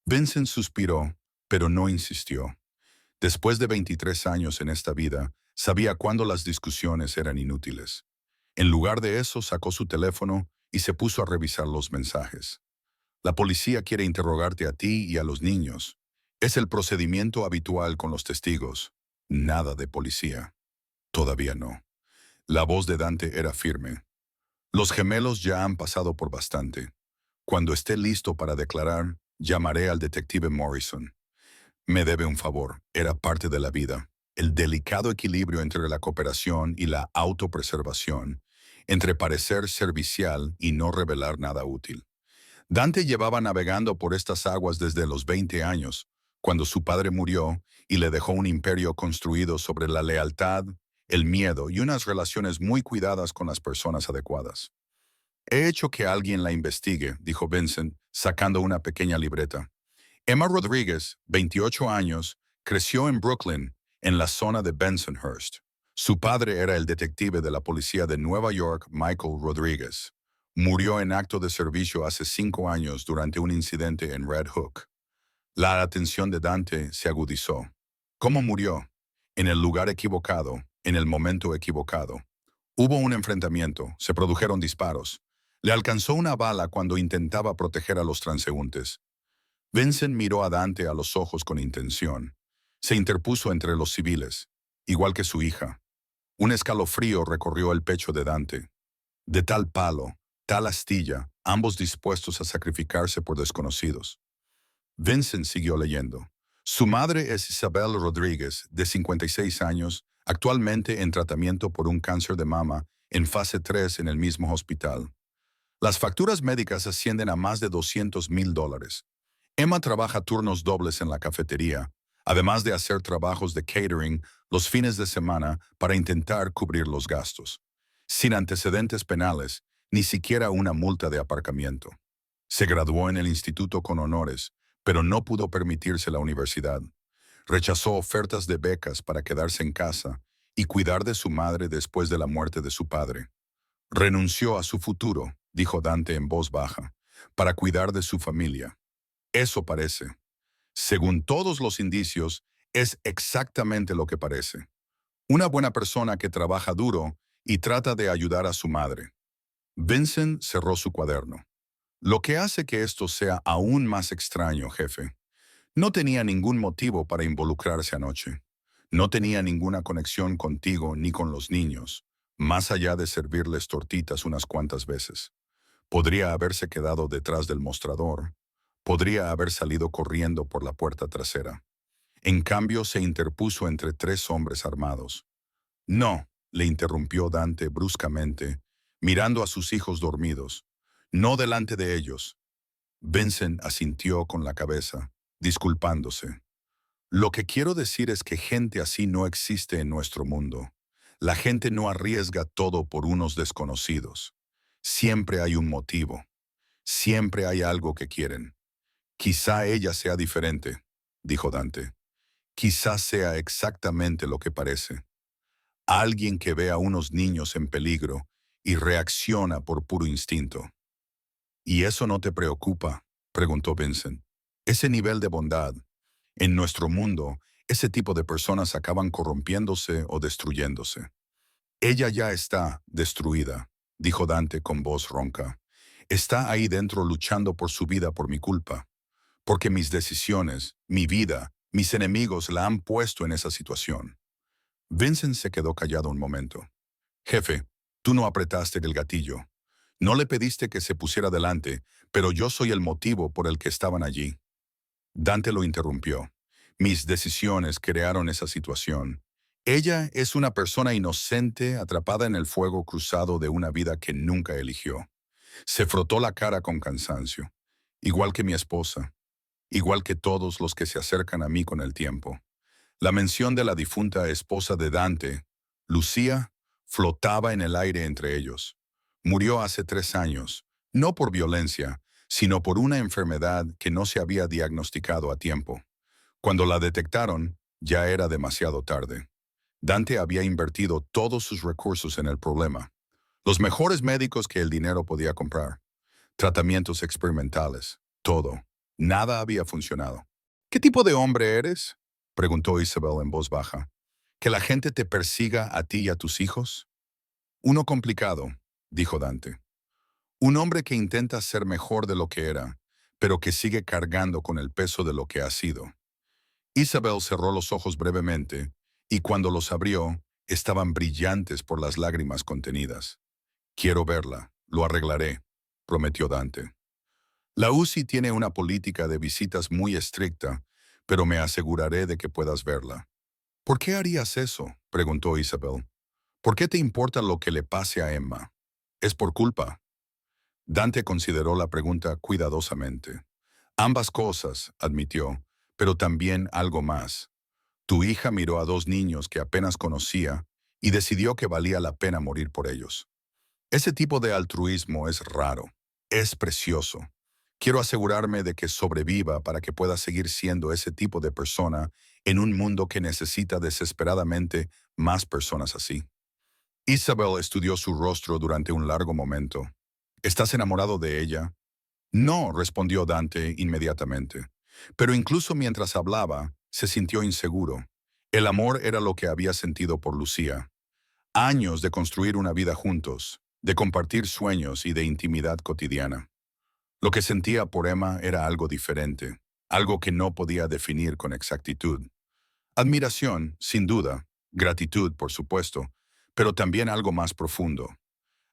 Vincent suspiró, pero no insistió. Después de 23 años en esta vida, sabía cuándo las discusiones eran inútiles. En lugar de eso, sacó su teléfono y se puso a revisar los mensajes. La policía quiere interrogarte a ti y a los niños. Es el procedimiento habitual con los testigos. Nada de policía. Todavía no. La voz de Dante era firme. Los gemelos ya han pasado por bastante. Cuando esté listo para declarar, llamaré al detective Morrison. Me debe un favor, era parte de la vida. El delicado equilibrio entre la cooperación y la autopreservación, entre parecer servicial y no revelar nada útil. Dante llevaba navegando por estas aguas desde los 20 años, cuando su padre murió y le dejó un imperio construido sobre la lealtad, el miedo y unas relaciones muy cuidadas con las personas adecuadas. He hecho que alguien la investigue, dijo Vincent, sacando una pequeña libreta. Emma Rodríguez, 28 años, creció en Brooklyn, en la zona de Bensonhurst. Su padre era el detective de la policía de Nueva York, Michael Rodríguez. Murió en acto de servicio hace 5 años durante un incidente en Red Hook. La atención de Dante se agudizó. ¿Cómo murió? En el lugar equivocado, en el momento equivocado. Hubo un enfrentamiento, se produjeron disparos. Le alcanzó una bala cuando intentaba proteger a los transeúntes. Vincent miró a Dante a los ojos con intención. Se interpuso entre los civiles, igual que su hija. Un escalofrío recorrió el pecho de Dante. De tal palo, tal astilla, ambos dispuestos a sacrificarse por desconocidos. Vincent siguió leyendo. Su madre es Isabel Rodríguez, de 56 años, actualmente en tratamiento por un cáncer de mama en fase 3 en el mismo hospital. Las facturas médicas ascienden a más de $200,000. Emma trabaja turnos dobles en la cafetería, además de hacer trabajos de catering los fines de semana para intentar cubrir los gastos. Sin antecedentes penales, ni siquiera una multa de aparcamiento. Se graduó en el instituto con honores, pero no pudo permitirse la universidad. Rechazó ofertas de becas para quedarse en casa y cuidar de su madre después de la muerte de su padre. Renunció a su futuro, dijo Dante en voz baja, para cuidar de su familia. Eso parece. Según todos los indicios, es exactamente lo que parece. Una buena persona que trabaja duro y trata de ayudar a su madre. Vincent cerró su cuaderno. Lo que hace que esto sea aún más extraño, jefe. No tenía ningún motivo para involucrarse anoche. No tenía ninguna conexión contigo ni con los niños, más allá de servirles tortitas unas cuantas veces. Podría haberse quedado detrás del mostrador. Podría haber salido corriendo por la puerta trasera. En cambio, se interpuso entre 3 hombres armados. No, le interrumpió Dante bruscamente, mirando a sus hijos dormidos. No delante de ellos. Vincent asintió con la cabeza, disculpándose. Lo que quiero decir es que gente así no existe en nuestro mundo. La gente no arriesga todo por unos desconocidos. Siempre hay un motivo. Siempre hay algo que quieren. Quizá ella sea diferente, dijo Dante. Quizá sea exactamente lo que parece. Alguien que ve a unos niños en peligro y reacciona por puro instinto. ¿Y eso no te preocupa?, preguntó Vincent. Ese nivel de bondad. En nuestro mundo, ese tipo de personas acaban corrompiéndose o destruyéndose. Ella ya está destruida, dijo Dante con voz ronca. Está ahí dentro luchando por su vida por mi culpa. Porque mis decisiones, mi vida, mis enemigos la han puesto en esa situación. Vincent se quedó callado un momento. Jefe, tú no apretaste el gatillo. No le pediste que se pusiera delante, pero yo soy el motivo por el que estaban allí. Dante lo interrumpió. Mis decisiones crearon esa situación. Ella es una persona inocente atrapada en el fuego cruzado de una vida que nunca eligió. Se frotó la cara con cansancio, igual que mi esposa, igual que todos los que se acercan a mí con el tiempo. La mención de la difunta esposa de Dante, Lucía, flotaba en el aire entre ellos. Murió hace 3 años, no por violencia, sino por una enfermedad que no se había diagnosticado a tiempo. Cuando la detectaron, ya era demasiado tarde. Dante había invertido todos sus recursos en el problema. Los mejores médicos que el dinero podía comprar. Tratamientos experimentales. Todo. Nada había funcionado. ¿Qué tipo de hombre eres?, preguntó Isabel en voz baja. ¿Que la gente te persiga a ti y a tus hijos? Uno complicado, dijo Dante. Un hombre que intenta ser mejor de lo que era, pero que sigue cargando con el peso de lo que ha sido. Isabel cerró los ojos brevemente, y cuando los abrió, estaban brillantes por las lágrimas contenidas. Quiero verla, lo arreglaré, prometió Dante. La UCI tiene una política de visitas muy estricta, pero me aseguraré de que puedas verla. ¿Por qué harías eso?, preguntó Isabel. ¿Por qué te importa lo que le pase a Emma? ¿Es por culpa? Dante consideró la pregunta cuidadosamente. Ambas cosas, admitió, pero también algo más. Tu hija miró a dos niños que apenas conocía y decidió que valía la pena morir por ellos. Ese tipo de altruismo es raro, es precioso. Quiero asegurarme de que sobreviva para que pueda seguir siendo ese tipo de persona en un mundo que necesita desesperadamente más personas así. Isabel estudió su rostro durante un largo momento. ¿Estás enamorado de ella? No, respondió Dante inmediatamente. Pero incluso mientras hablaba, se sintió inseguro. El amor era lo que había sentido por Lucía. Años de construir una vida juntos, de compartir sueños y de intimidad cotidiana. Lo que sentía por Emma era algo diferente, algo que no podía definir con exactitud. Admiración, sin duda, gratitud, por supuesto, pero también algo más profundo.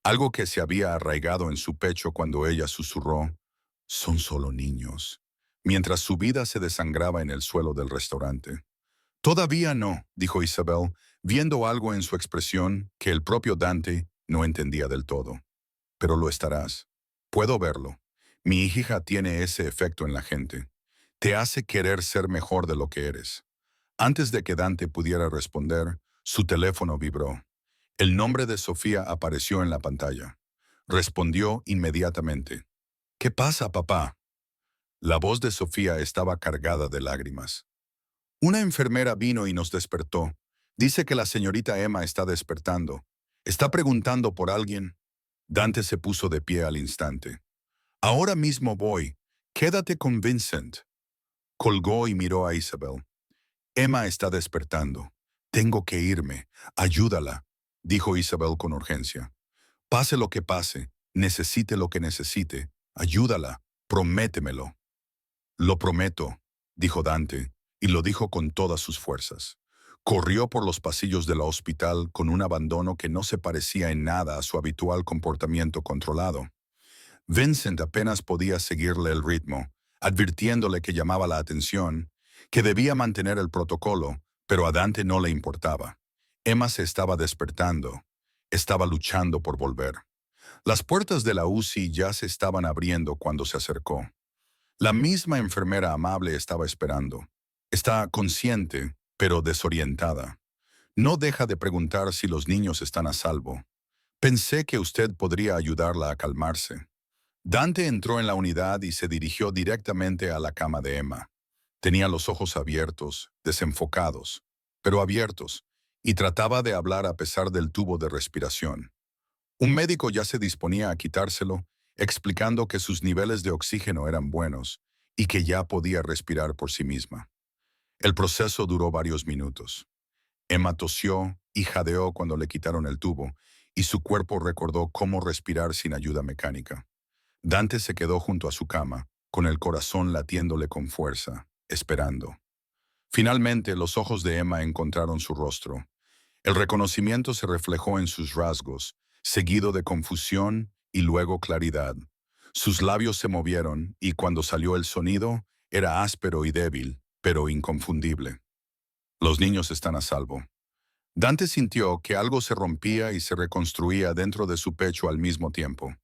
Algo que se había arraigado en su pecho cuando ella susurró, «Son solo niños», mientras su vida se desangraba en el suelo del restaurante. «Todavía no», dijo Isabel, viendo algo en su expresión que el propio Dante no entendía del todo. «Pero lo estarás. Puedo verlo. Mi hija tiene ese efecto en la gente. Te hace querer ser mejor de lo que eres». Antes de que Dante pudiera responder, su teléfono vibró. El nombre de Sofía apareció en la pantalla. Respondió inmediatamente. «¿Qué pasa, papá?». La voz de Sofía estaba cargada de lágrimas. «Una enfermera vino y nos despertó. Dice que la señorita Emma está despertando. Está preguntando por alguien». Dante se puso de pie al instante. «Ahora mismo voy. Quédate con Vincent». Colgó y miró a Isabel. «Emma está despertando. Tengo que irme. Ayúdala», dijo Isabel con urgencia. «Pase lo que pase, necesite lo que necesite. Ayúdala. Prométemelo». «Lo prometo», dijo Dante, y lo dijo con todas sus fuerzas. Corrió por los pasillos del hospital con un abandono que no se parecía en nada a su habitual comportamiento controlado. Vincent apenas podía seguirle el ritmo, advirtiéndole que llamaba la atención, que debía mantener el protocolo, pero a Dante no le importaba. Emma se estaba despertando, estaba luchando por volver. Las puertas de la UCI ya se estaban abriendo cuando se acercó. La misma enfermera amable estaba esperando. Está consciente, pero desorientada. No deja de preguntar si los niños están a salvo. Pensé que usted podría ayudarla a calmarse. Dante entró en la unidad y se dirigió directamente a la cama de Emma. Tenía los ojos abiertos, desenfocados, pero abiertos, y trataba de hablar a pesar del tubo de respiración. Un médico ya se disponía a quitárselo, explicando que sus niveles de oxígeno eran buenos y que ya podía respirar por sí misma. El proceso duró varios minutos. Emma tosió y jadeó cuando le quitaron el tubo, y su cuerpo recordó cómo respirar sin ayuda mecánica. Dante se quedó junto a su cama, con el corazón latiéndole con fuerza, esperando. Finalmente, los ojos de Emma encontraron su rostro. El reconocimiento se reflejó en sus rasgos, seguido de confusión y luego claridad. Sus labios se movieron y cuando salió el sonido, era áspero y débil, pero inconfundible. Los niños están a salvo. Dante sintió que algo se rompía y se reconstruía dentro de su pecho al mismo tiempo.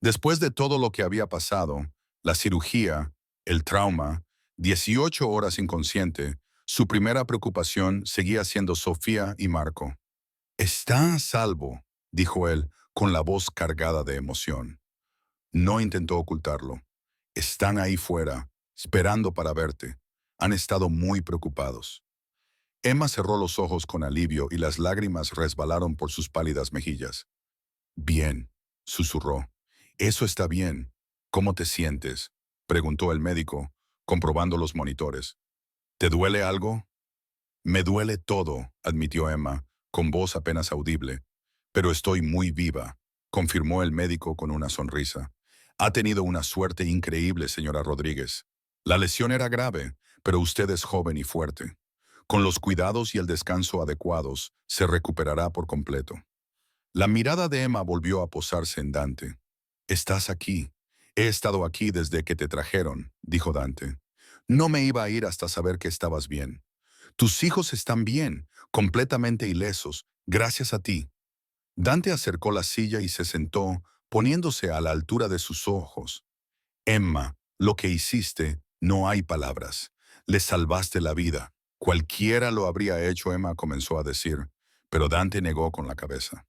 Después de todo lo que había pasado, la cirugía, el trauma, 18 horas inconsciente, su primera preocupación seguía siendo Sofía y Marco. «Está a salvo», dijo él, con la voz cargada de emoción. No intentó ocultarlo. Están ahí fuera, esperando para verte. Han estado muy preocupados. Emma cerró los ojos con alivio y las lágrimas resbalaron por sus pálidas mejillas. Bien, susurró. Eso está bien. ¿Cómo te sientes? Preguntó el médico, comprobando los monitores. ¿Te duele algo? Me duele todo, admitió Emma, con voz apenas audible. Pero estoy muy viva, confirmó el médico con una sonrisa. Ha tenido una suerte increíble, señora Rodríguez. La lesión era grave, pero usted es joven y fuerte. Con los cuidados y el descanso adecuados, se recuperará por completo. La mirada de Emma volvió a posarse en Dante. Estás aquí. He estado aquí desde que te trajeron, dijo Dante. No me iba a ir hasta saber que estabas bien. Tus hijos están bien, completamente ilesos, gracias a ti. Dante acercó la silla y se sentó, poniéndose a la altura de sus ojos. Emma, lo que hiciste, no hay palabras. Le salvaste la vida. Cualquiera lo habría hecho, Emma comenzó a decir, pero Dante negó con la cabeza.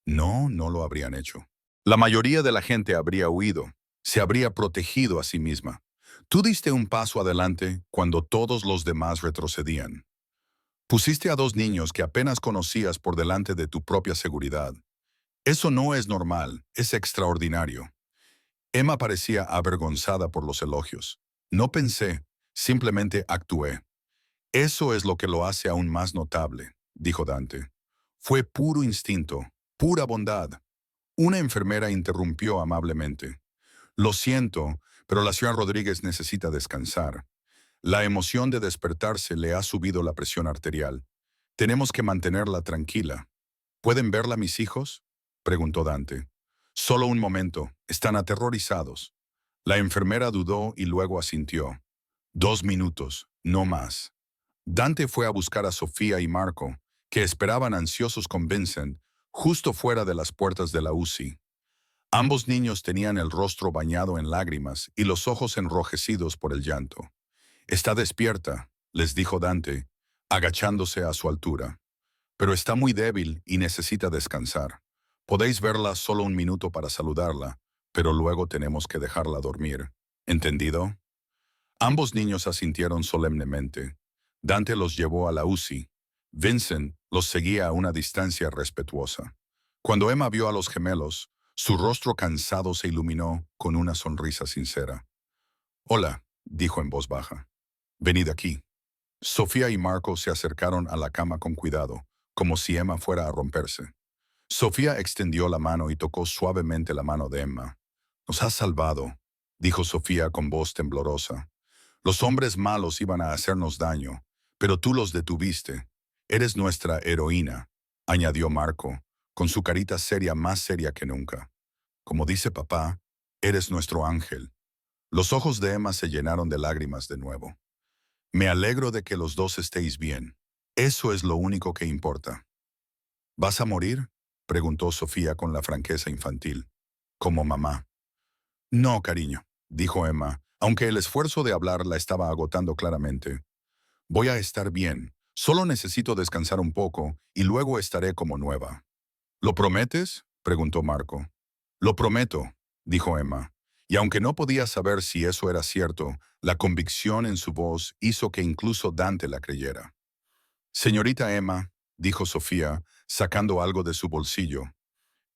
No, no lo habrían hecho. La mayoría de la gente habría huido, se habría protegido a sí misma. Tú diste un paso adelante cuando todos los demás retrocedían. Pusiste a dos niños que apenas conocías por delante de tu propia seguridad. Eso no es normal, es extraordinario. Emma parecía avergonzada por los elogios. No pensé, simplemente actué. Eso es lo que lo hace aún más notable, dijo Dante. Fue puro instinto, pura bondad. Una enfermera interrumpió amablemente. Lo siento, pero la señora Rodríguez necesita descansar. La emoción de despertarse le ha subido la presión arterial. Tenemos que mantenerla tranquila. ¿Pueden verla mis hijos? Preguntó Dante. Solo un momento, están aterrorizados. La enfermera dudó y luego asintió. 2 minutos, no más. Dante fue a buscar a Sofía y Marco, que esperaban ansiosos con Vincent, justo fuera de las puertas de la UCI. Ambos niños tenían el rostro bañado en lágrimas y los ojos enrojecidos por el llanto. Está despierta, les dijo Dante, agachándose a su altura. Pero está muy débil y necesita descansar. Podéis verla solo un minuto para saludarla, pero luego tenemos que dejarla dormir. ¿Entendido? Ambos niños asintieron solemnemente. Dante los llevó a la UCI. Vincent los seguía a una distancia respetuosa. Cuando Emma vio a los gemelos, su rostro cansado se iluminó con una sonrisa sincera. Hola, dijo en voz baja. Venid aquí. Sofía y Marco se acercaron a la cama con cuidado, como si Emma fuera a romperse. Sofía extendió la mano y tocó suavemente la mano de Emma. Nos has salvado, dijo Sofía con voz temblorosa. Los hombres malos iban a hacernos daño, pero tú los detuviste. Eres nuestra heroína, añadió Marco, con su carita seria más seria que nunca. Como dice papá, eres nuestro ángel. Los ojos de Emma se llenaron de lágrimas de nuevo. Me alegro de que los dos estéis bien. Eso es lo único que importa. ¿Vas a morir? Preguntó Sofía con la franqueza infantil. Como mamá. No, cariño, dijo Emma, aunque el esfuerzo de hablar la estaba agotando claramente. Voy a estar bien. Solo necesito descansar un poco y luego estaré como nueva. ¿Lo prometes? Preguntó Marco. Lo prometo, dijo Emma. Y aunque no podía saber si eso era cierto, la convicción en su voz hizo que incluso Dante la creyera. Señorita Emma, dijo Sofía, sacando algo de su bolsillo.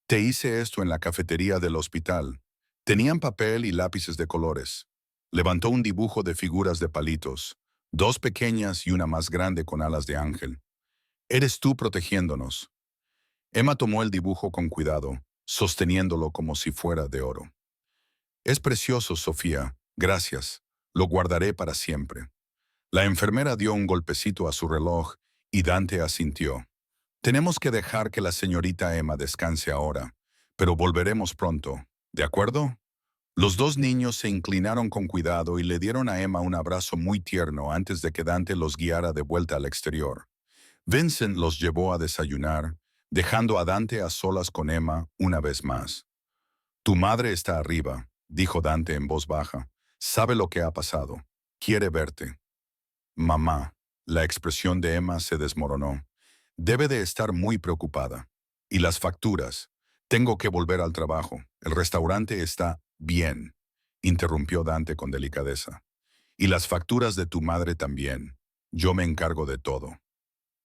Te hice esto en la cafetería del hospital. Tenían papel y lápices de colores. Levantó un dibujo de figuras de palitos, dos pequeñas y una más grande con alas de ángel. Eres tú protegiéndonos. Emma tomó el dibujo con cuidado, sosteniéndolo como si fuera de oro. Es precioso, Sofía. Gracias. Lo guardaré para siempre. La enfermera dio un golpecito a su reloj y Dante asintió. Tenemos que dejar que la señorita Emma descanse ahora, pero volveremos pronto. ¿De acuerdo? Los dos niños se inclinaron con cuidado y le dieron a Emma un abrazo muy tierno antes de que Dante los guiara de vuelta al exterior. Vincent los llevó a desayunar, dejando a Dante a solas con Emma una vez más. Tu madre está arriba, dijo Dante en voz baja. Sabe lo que ha pasado. Quiere verte. Mamá. La expresión de Emma se desmoronó. Debe de estar muy preocupada. ¿Y las facturas? Tengo que volver al trabajo. El restaurante está bien, interrumpió Dante con delicadeza. Y las facturas de tu madre también. Yo me encargo de todo.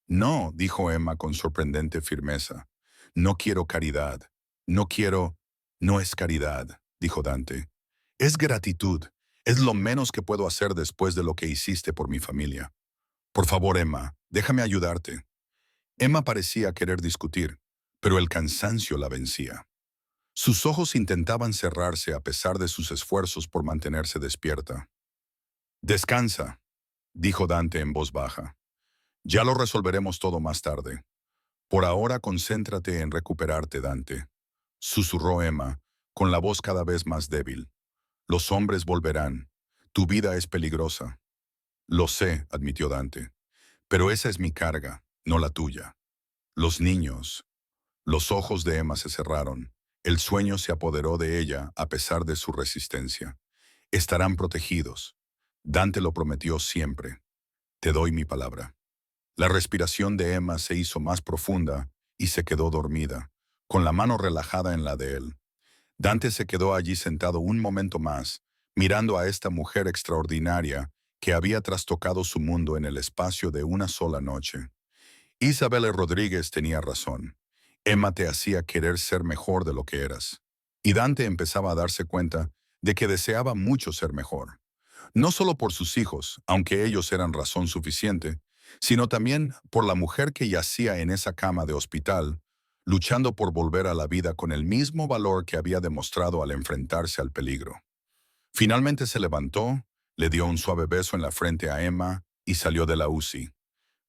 No, dijo Emma con sorprendente firmeza. No quiero caridad. No quiero... No es caridad, dijo Dante. Es gratitud. Es lo menos que puedo hacer después de lo que hiciste por mi familia. Por favor, Emma, déjame ayudarte. Emma parecía querer discutir, pero el cansancio la vencía. Sus ojos intentaban cerrarse a pesar de sus esfuerzos por mantenerse despierta. Descansa, dijo Dante en voz baja. Ya lo resolveremos todo más tarde. Por ahora concéntrate en recuperarte, Dante, susurró Emma, con la voz cada vez más débil. Los hombres volverán. Tu vida es peligrosa. Lo sé, admitió Dante, pero esa es mi carga, no la tuya. Los niños. Los ojos de Emma se cerraron. El sueño se apoderó de ella a pesar de su resistencia. Estarán protegidos. Dante lo prometió siempre. Te doy mi palabra. La respiración de Emma se hizo más profunda y se quedó dormida, con la mano relajada en la de él. Dante se quedó allí sentado un momento más, mirando a esta mujer extraordinaria que había trastocado su mundo en el espacio de una sola noche. Isabel Rodríguez tenía razón. Emma te hacía querer ser mejor de lo que eras. Y Dante empezaba a darse cuenta de que deseaba mucho ser mejor. No solo por sus hijos, aunque ellos eran razón suficiente, sino también por la mujer que yacía en esa cama de hospital, luchando por volver a la vida con el mismo valor que había demostrado al enfrentarse al peligro. Finalmente se levantó, le dio un suave beso en la frente a Emma y salió de la UCI.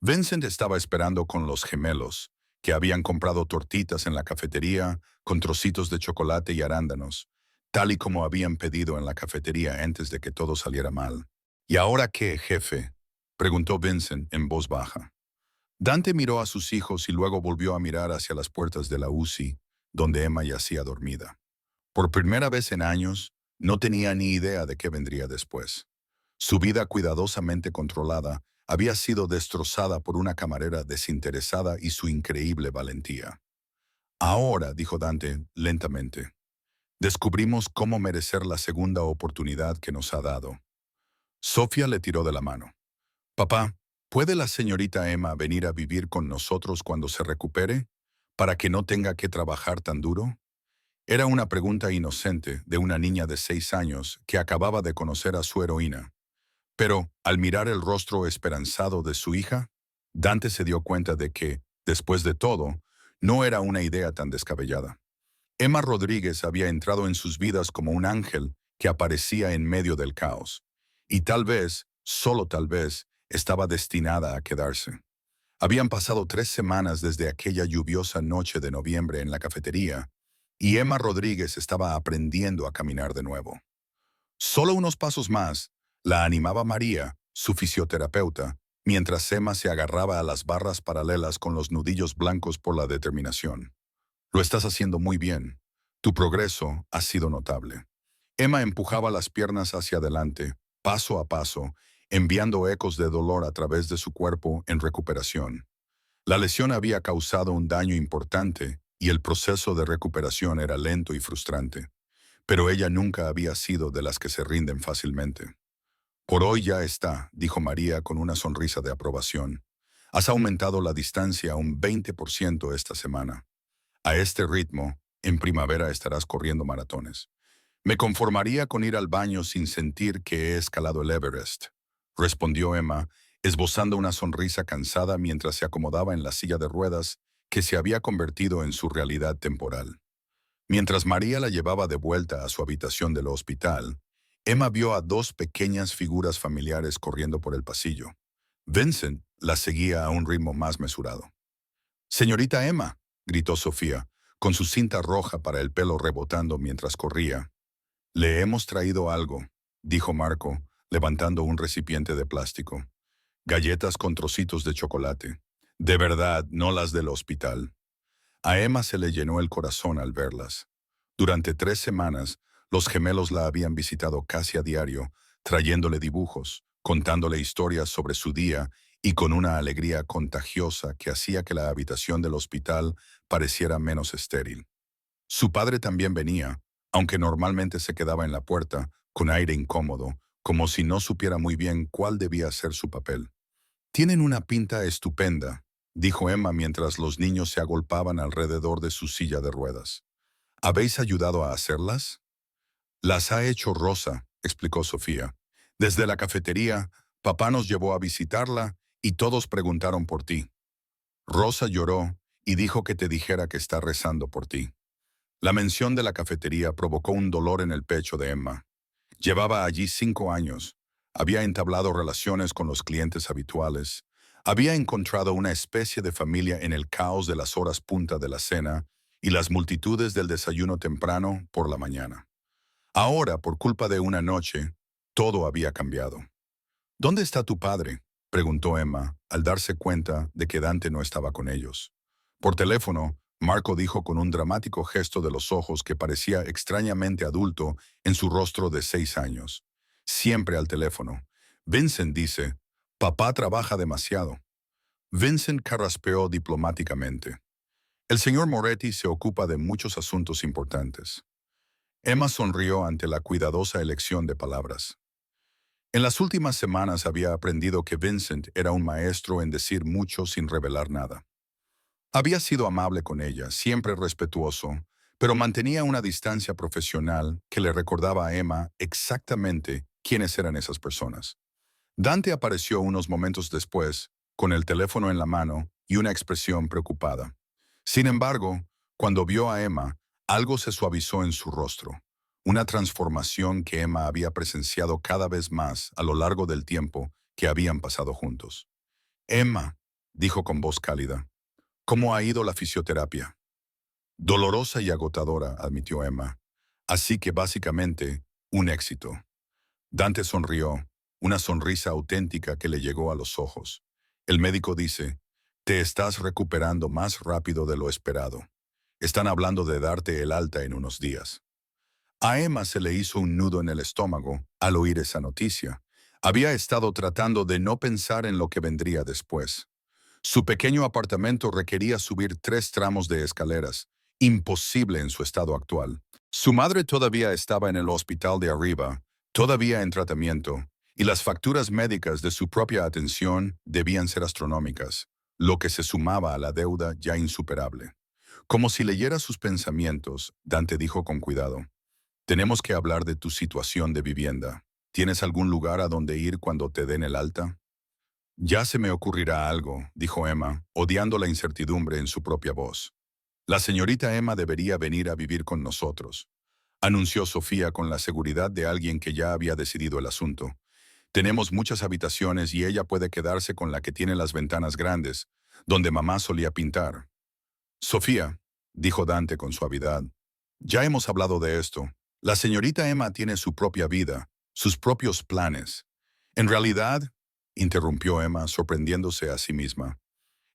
Vincent estaba esperando con los gemelos, que habían comprado tortitas en la cafetería con trocitos de chocolate y arándanos, tal y como habían pedido en la cafetería antes de que todo saliera mal. ¿Y ahora qué, jefe?, preguntó Vincent en voz baja. Dante miró a sus hijos y luego volvió a mirar hacia las puertas de la UCI, donde Emma yacía dormida. Por primera vez en años, no tenía ni idea de qué vendría después. Su vida cuidadosamente controlada había sido destrozada por una camarera desinteresada y su increíble valentía. Ahora, dijo Dante lentamente, descubrimos cómo merecer la segunda oportunidad que nos ha dado. Sofía le tiró de la mano. Papá, ¿puede la señorita Emma venir a vivir con nosotros cuando se recupere, para que no tenga que trabajar tan duro? Era una pregunta inocente de una niña de 6 años que acababa de conocer a su heroína. Pero, al mirar el rostro esperanzado de su hija, Dante se dio cuenta de que, después de todo, no era una idea tan descabellada. Emma Rodríguez había entrado en sus vidas como un ángel que aparecía en medio del caos, y tal vez, solo tal vez, estaba destinada a quedarse. Habían pasado 3 semanas desde aquella lluviosa noche de noviembre en la cafetería, y Emma Rodríguez estaba aprendiendo a caminar de nuevo. Solo unos pasos más, la animaba María, su fisioterapeuta, mientras Emma se agarraba a las barras paralelas con los nudillos blancos por la determinación. Lo estás haciendo muy bien. Tu progreso ha sido notable. Emma empujaba las piernas hacia adelante, paso a paso, enviando ecos de dolor a través de su cuerpo en recuperación. La lesión había causado un daño importante y el proceso de recuperación era lento y frustrante. Pero ella nunca había sido de las que se rinden fácilmente. Por hoy ya está, dijo María con una sonrisa de aprobación. Has aumentado la distancia un 20% esta semana. A este ritmo, en primavera estarás corriendo maratones. Me conformaría con ir al baño sin sentir que he escalado el Everest, respondió Emma, esbozando una sonrisa cansada mientras se acomodaba en la silla de ruedas que se había convertido en su realidad temporal. Mientras María la llevaba de vuelta a su habitación del hospital, Emma vio a 2 pequeñas figuras familiares corriendo por el pasillo. Vincent la seguía a un ritmo más mesurado. «Señorita Emma», gritó Sofía, con su cinta roja para el pelo rebotando mientras corría. «Le hemos traído algo», dijo Marco, levantando un recipiente de plástico. «Galletas con trocitos de chocolate. De verdad, no las del hospital». A Emma se le llenó el corazón al verlas. Durante 3 semanas, los gemelos la habían visitado casi a diario, trayéndole dibujos, contándole historias sobre su día y con una alegría contagiosa que hacía que la habitación del hospital pareciera menos estéril. Su padre también venía, aunque normalmente se quedaba en la puerta, con aire incómodo, como si no supiera muy bien cuál debía ser su papel. Tienen una pinta estupenda, dijo Emma mientras los niños se agolpaban alrededor de su silla de ruedas. ¿Habéis ayudado a hacerlas? Las ha hecho Rosa, explicó Sofía. Desde la cafetería, papá nos llevó a visitarla y todos preguntaron por ti. Rosa lloró y dijo que te dijera que está rezando por ti. La mención de la cafetería provocó un dolor en el pecho de Emma. Llevaba allí 5 años. Había entablado relaciones con los clientes habituales. Había encontrado una especie de familia en el caos de las horas punta de la cena y las multitudes del desayuno temprano por la mañana. Ahora, por culpa de una noche, todo había cambiado. ¿Dónde está tu padre?, preguntó Emma, al darse cuenta de que Dante no estaba con ellos. Por teléfono, Marco dijo con un dramático gesto de los ojos que parecía extrañamente adulto en su rostro de 6 años. Siempre al teléfono. Vincent dice, papá trabaja demasiado. Vincent carraspeó diplomáticamente. El señor Moretti se ocupa de muchos asuntos importantes. Emma sonrió ante la cuidadosa elección de palabras. En las últimas semanas había aprendido que Vincent era un maestro en decir mucho sin revelar nada. Había sido amable con ella, siempre respetuoso, pero mantenía una distancia profesional que le recordaba a Emma exactamente quiénes eran esas personas. Dante apareció unos momentos después, con el teléfono en la mano y una expresión preocupada. Sin embargo, cuando vio a Emma, algo se suavizó en su rostro. Una transformación que Emma había presenciado cada vez más a lo largo del tiempo que habían pasado juntos. Emma, dijo con voz cálida, ¿cómo ha ido la fisioterapia? Dolorosa y agotadora, admitió Emma. Así que básicamente, un éxito. Dante sonrió, una sonrisa auténtica que le llegó a los ojos. El médico dice, te estás recuperando más rápido de lo esperado. Están hablando de darte el alta en unos días. A Emma se le hizo un nudo en el estómago al oír esa noticia. Había estado tratando de no pensar en lo que vendría después. Su pequeño apartamento requería subir 3 tramos de escaleras, imposible en su estado actual. Su madre todavía estaba en el hospital de arriba, todavía en tratamiento, y las facturas médicas de su propia atención debían ser astronómicas, lo que se sumaba a la deuda ya insuperable. Como si leyera sus pensamientos, Dante dijo con cuidado, tenemos que hablar de tu situación de vivienda. ¿Tienes algún lugar a donde ir cuando te den el alta? Ya se me ocurrirá algo, dijo Emma, odiando la incertidumbre en su propia voz. La señorita Emma debería venir a vivir con nosotros, anunció Sofía con la seguridad de alguien que ya había decidido el asunto. Tenemos muchas habitaciones y ella puede quedarse con la que tiene las ventanas grandes, donde mamá solía pintar. Sofía, dijo Dante con suavidad, ya hemos hablado de esto. La señorita Emma tiene su propia vida, sus propios planes. En realidad, interrumpió Emma, sorprendiéndose a sí misma,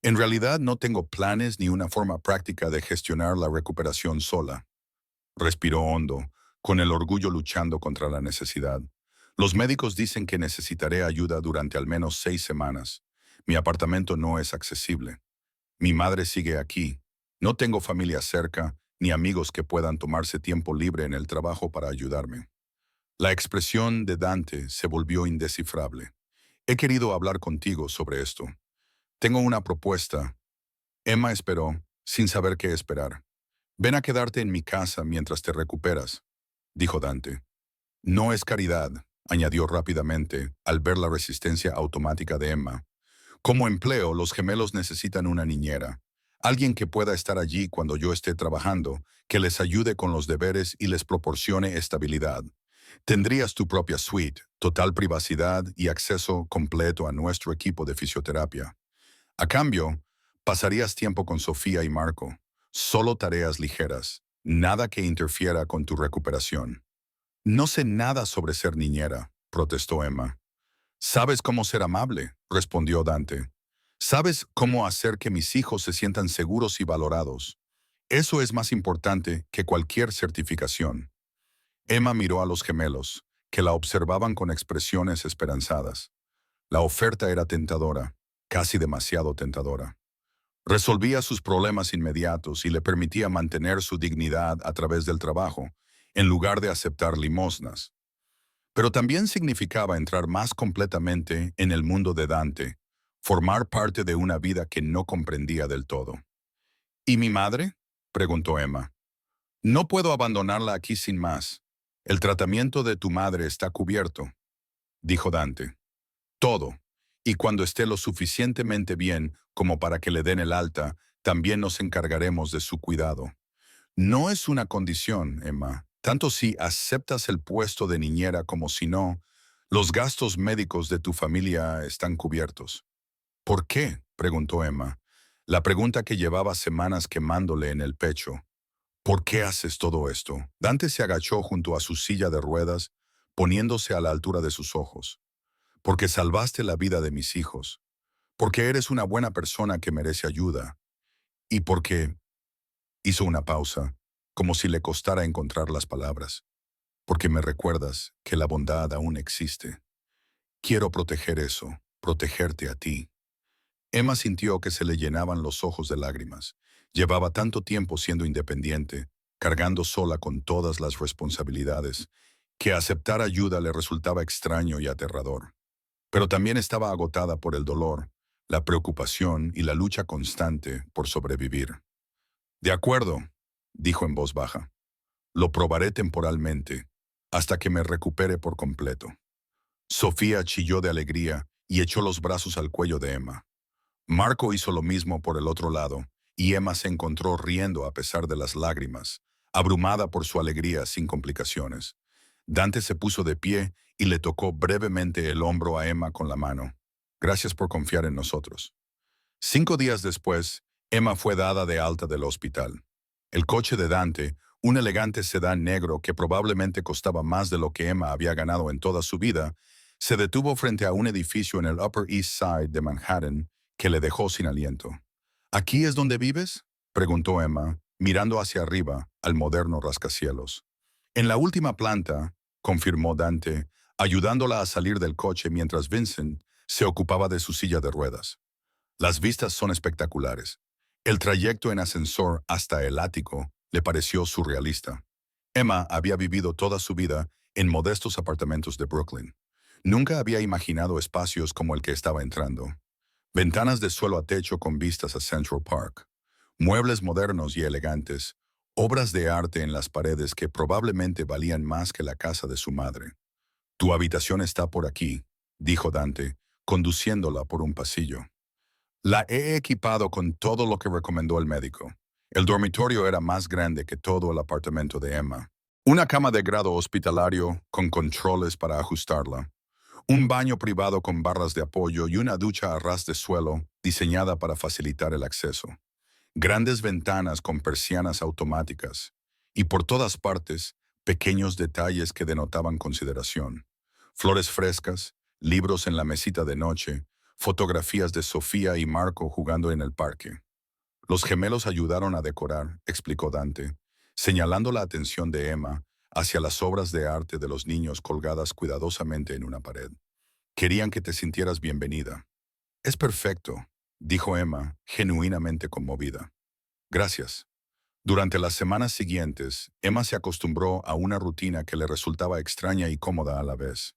en realidad no tengo planes ni una forma práctica de gestionar la recuperación sola. Respiró hondo, con el orgullo luchando contra la necesidad. Los médicos dicen que necesitaré ayuda durante al menos 6 semanas. Mi apartamento no es accesible. Mi madre sigue aquí. No tengo familia cerca, ni amigos que puedan tomarse tiempo libre en el trabajo para ayudarme. La expresión de Dante se volvió indescifrable. He querido hablar contigo sobre esto. Tengo una propuesta. Emma esperó, sin saber qué esperar. Ven a quedarte en mi casa mientras te recuperas, dijo Dante. No es caridad, añadió rápidamente, al ver la resistencia automática de Emma. Como empleo, los gemelos necesitan una niñera. Alguien que pueda estar allí cuando yo esté trabajando, que les ayude con los deberes y les proporcione estabilidad. Tendrías tu propia suite, total privacidad y acceso completo a nuestro equipo de fisioterapia. A cambio, pasarías tiempo con Sofía y Marco. Solo tareas ligeras, nada que interfiera con tu recuperación. No sé nada sobre ser niñera, protestó Emma. ¿Sabes cómo ser amable?, respondió Dante. ¿Sabes cómo hacer que mis hijos se sientan seguros y valorados? Eso es más importante que cualquier certificación. Emma miró a los gemelos, que la observaban con expresiones esperanzadas. La oferta era tentadora, casi demasiado tentadora. Resolvía sus problemas inmediatos y le permitía mantener su dignidad a través del trabajo, en lugar de aceptar limosnas. Pero también significaba entrar más completamente en el mundo de Dante, formar parte de una vida que no comprendía del todo. ¿Y mi madre?, preguntó Emma. No puedo abandonarla aquí sin más. El tratamiento de tu madre está cubierto, dijo Dante. Todo. Y cuando esté lo suficientemente bien como para que le den el alta, también nos encargaremos de su cuidado. No es una condición, Emma. Tanto si aceptas el puesto de niñera como si no, los gastos médicos de tu familia están cubiertos. ¿Por qué?, preguntó Emma. La pregunta que llevaba semanas quemándole en el pecho. ¿Por qué haces todo esto? Dante se agachó junto a su silla de ruedas, poniéndose a la altura de sus ojos. Porque salvaste la vida de mis hijos. Porque eres una buena persona que merece ayuda. Y porque hizo una pausa, como si le costara encontrar las palabras. Porque me recuerdas que la bondad aún existe. Quiero proteger eso, protegerte a ti. Emma sintió que se le llenaban los ojos de lágrimas. Llevaba tanto tiempo siendo independiente, cargando sola con todas las responsabilidades, que aceptar ayuda le resultaba extraño y aterrador. Pero también estaba agotada por el dolor, la preocupación y la lucha constante por sobrevivir. De acuerdo, dijo en voz baja. Lo probaré temporalmente, hasta que me recupere por completo. Sofía chilló de alegría y echó los brazos al cuello de Emma. Marco hizo lo mismo por el otro lado, y Emma se encontró riendo a pesar de las lágrimas, abrumada por su alegría sin complicaciones. Dante se puso de pie y le tocó brevemente el hombro a Emma con la mano. Gracias por confiar en nosotros. 5 días después, Emma fue dada de alta del hospital. El coche de Dante, un elegante sedán negro que probablemente costaba más de lo que Emma había ganado en toda su vida, se detuvo frente a un edificio en el Upper East Side de Manhattan que le dejó sin aliento. ¿Aquí es donde vives?, preguntó Emma, mirando hacia arriba al moderno rascacielos. En la última planta, confirmó Dante, ayudándola a salir del coche mientras Vincent se ocupaba de su silla de ruedas. Las vistas son espectaculares. El trayecto en ascensor hasta el ático le pareció surrealista. Emma había vivido toda su vida en modestos apartamentos de Brooklyn. Nunca había imaginado espacios como el que estaba entrando. Ventanas de suelo a techo con vistas a Central Park. Muebles modernos y elegantes. Obras de arte en las paredes que probablemente valían más que la casa de su madre. Tu habitación está por aquí, dijo Dante, conduciéndola por un pasillo. La he equipado con todo lo que recomendó el médico. El dormitorio era más grande que todo el apartamento de Emma. Una cama de grado hospitalario con controles para ajustarla. Un baño privado con barras de apoyo y una ducha a ras de suelo diseñada para facilitar el acceso. Grandes ventanas con persianas automáticas. Y por todas partes, pequeños detalles que denotaban consideración. Flores frescas, libros en la mesita de noche, fotografías de Sofía y Marco jugando en el parque. Los gemelos ayudaron a decorar, explicó Dante, señalando la atención de Emma hacia las obras de arte de los niños colgadas cuidadosamente en una pared. Querían que te sintieras bienvenida. Es perfecto, dijo Emma, genuinamente conmovida. Gracias. Durante las semanas siguientes, Emma se acostumbró a una rutina que le resultaba extraña y cómoda a la vez.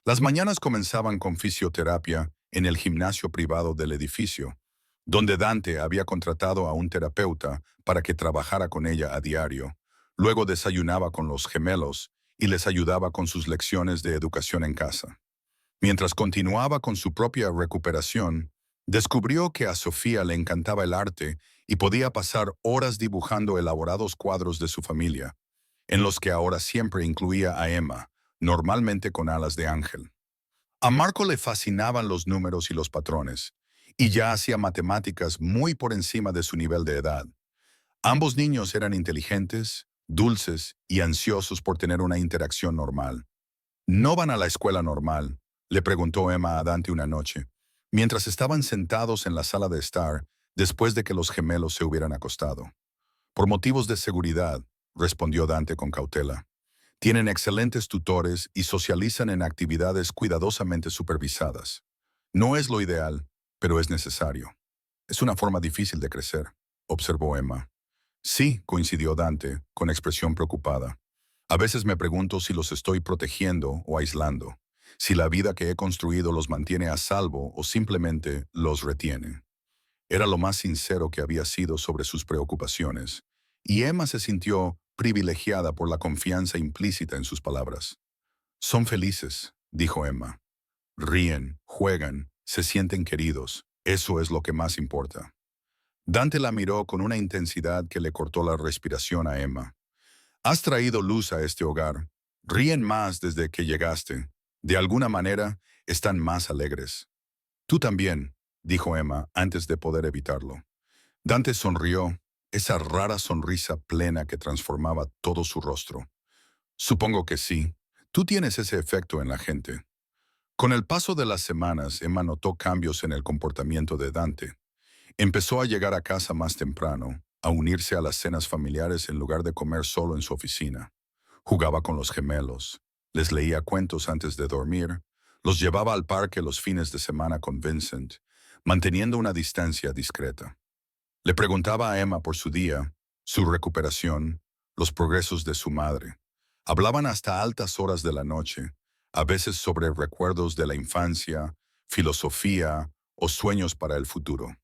Las mañanas comenzaban con fisioterapia en el gimnasio privado del edificio, donde Dante había contratado a un terapeuta para que trabajara con ella a diario. Luego desayunaba con los gemelos y les ayudaba con sus lecciones de educación en casa. Mientras continuaba con su propia recuperación, descubrió que a Sofía le encantaba el arte y podía pasar horas dibujando elaborados cuadros de su familia, en los que ahora siempre incluía a Emma, normalmente con alas de ángel. A Marco le fascinaban los números y los patrones, y ya hacía matemáticas muy por encima de su nivel de edad. Ambos niños eran inteligentes, dulces y ansiosos por tener una interacción normal. ¿No van a la escuela normal?, le preguntó Emma a Dante una noche, mientras estaban sentados en la sala de estar después de que los gemelos se hubieran acostado. Por motivos de seguridad, respondió Dante con cautela. Tienen excelentes tutores y socializan en actividades cuidadosamente supervisadas. No es lo ideal, pero es necesario. Es una forma difícil de crecer, observó Emma. Sí, coincidió Dante, con expresión preocupada. A veces me pregunto si los estoy protegiendo o aislando, si la vida que he construido los mantiene a salvo o simplemente los retiene. Era lo más sincero que había sido sobre sus preocupaciones, y Emma se sintió privilegiada por la confianza implícita en sus palabras. Son felices, dijo Emma. Ríen, juegan, se sienten queridos. Eso es lo que más importa. Dante la miró con una intensidad que le cortó la respiración a Emma. Has traído luz a este hogar. Ríen más desde que llegaste. De alguna manera, están más alegres. Tú también, dijo Emma antes de poder evitarlo. Dante sonrió, esa rara sonrisa plena que transformaba todo su rostro. Supongo que sí. Tú tienes ese efecto en la gente. Con el paso de las semanas, Emma notó cambios en el comportamiento de Dante. Empezó a llegar a casa más temprano, a unirse a las cenas familiares en lugar de comer solo en su oficina. Jugaba con los gemelos, les leía cuentos antes de dormir, los llevaba al parque los fines de semana con Vincent, manteniendo una distancia discreta. Le preguntaba a Emma por su día, su recuperación, los progresos de su madre. Hablaban hasta altas horas de la noche, a veces sobre recuerdos de la infancia, filosofía o sueños para el futuro.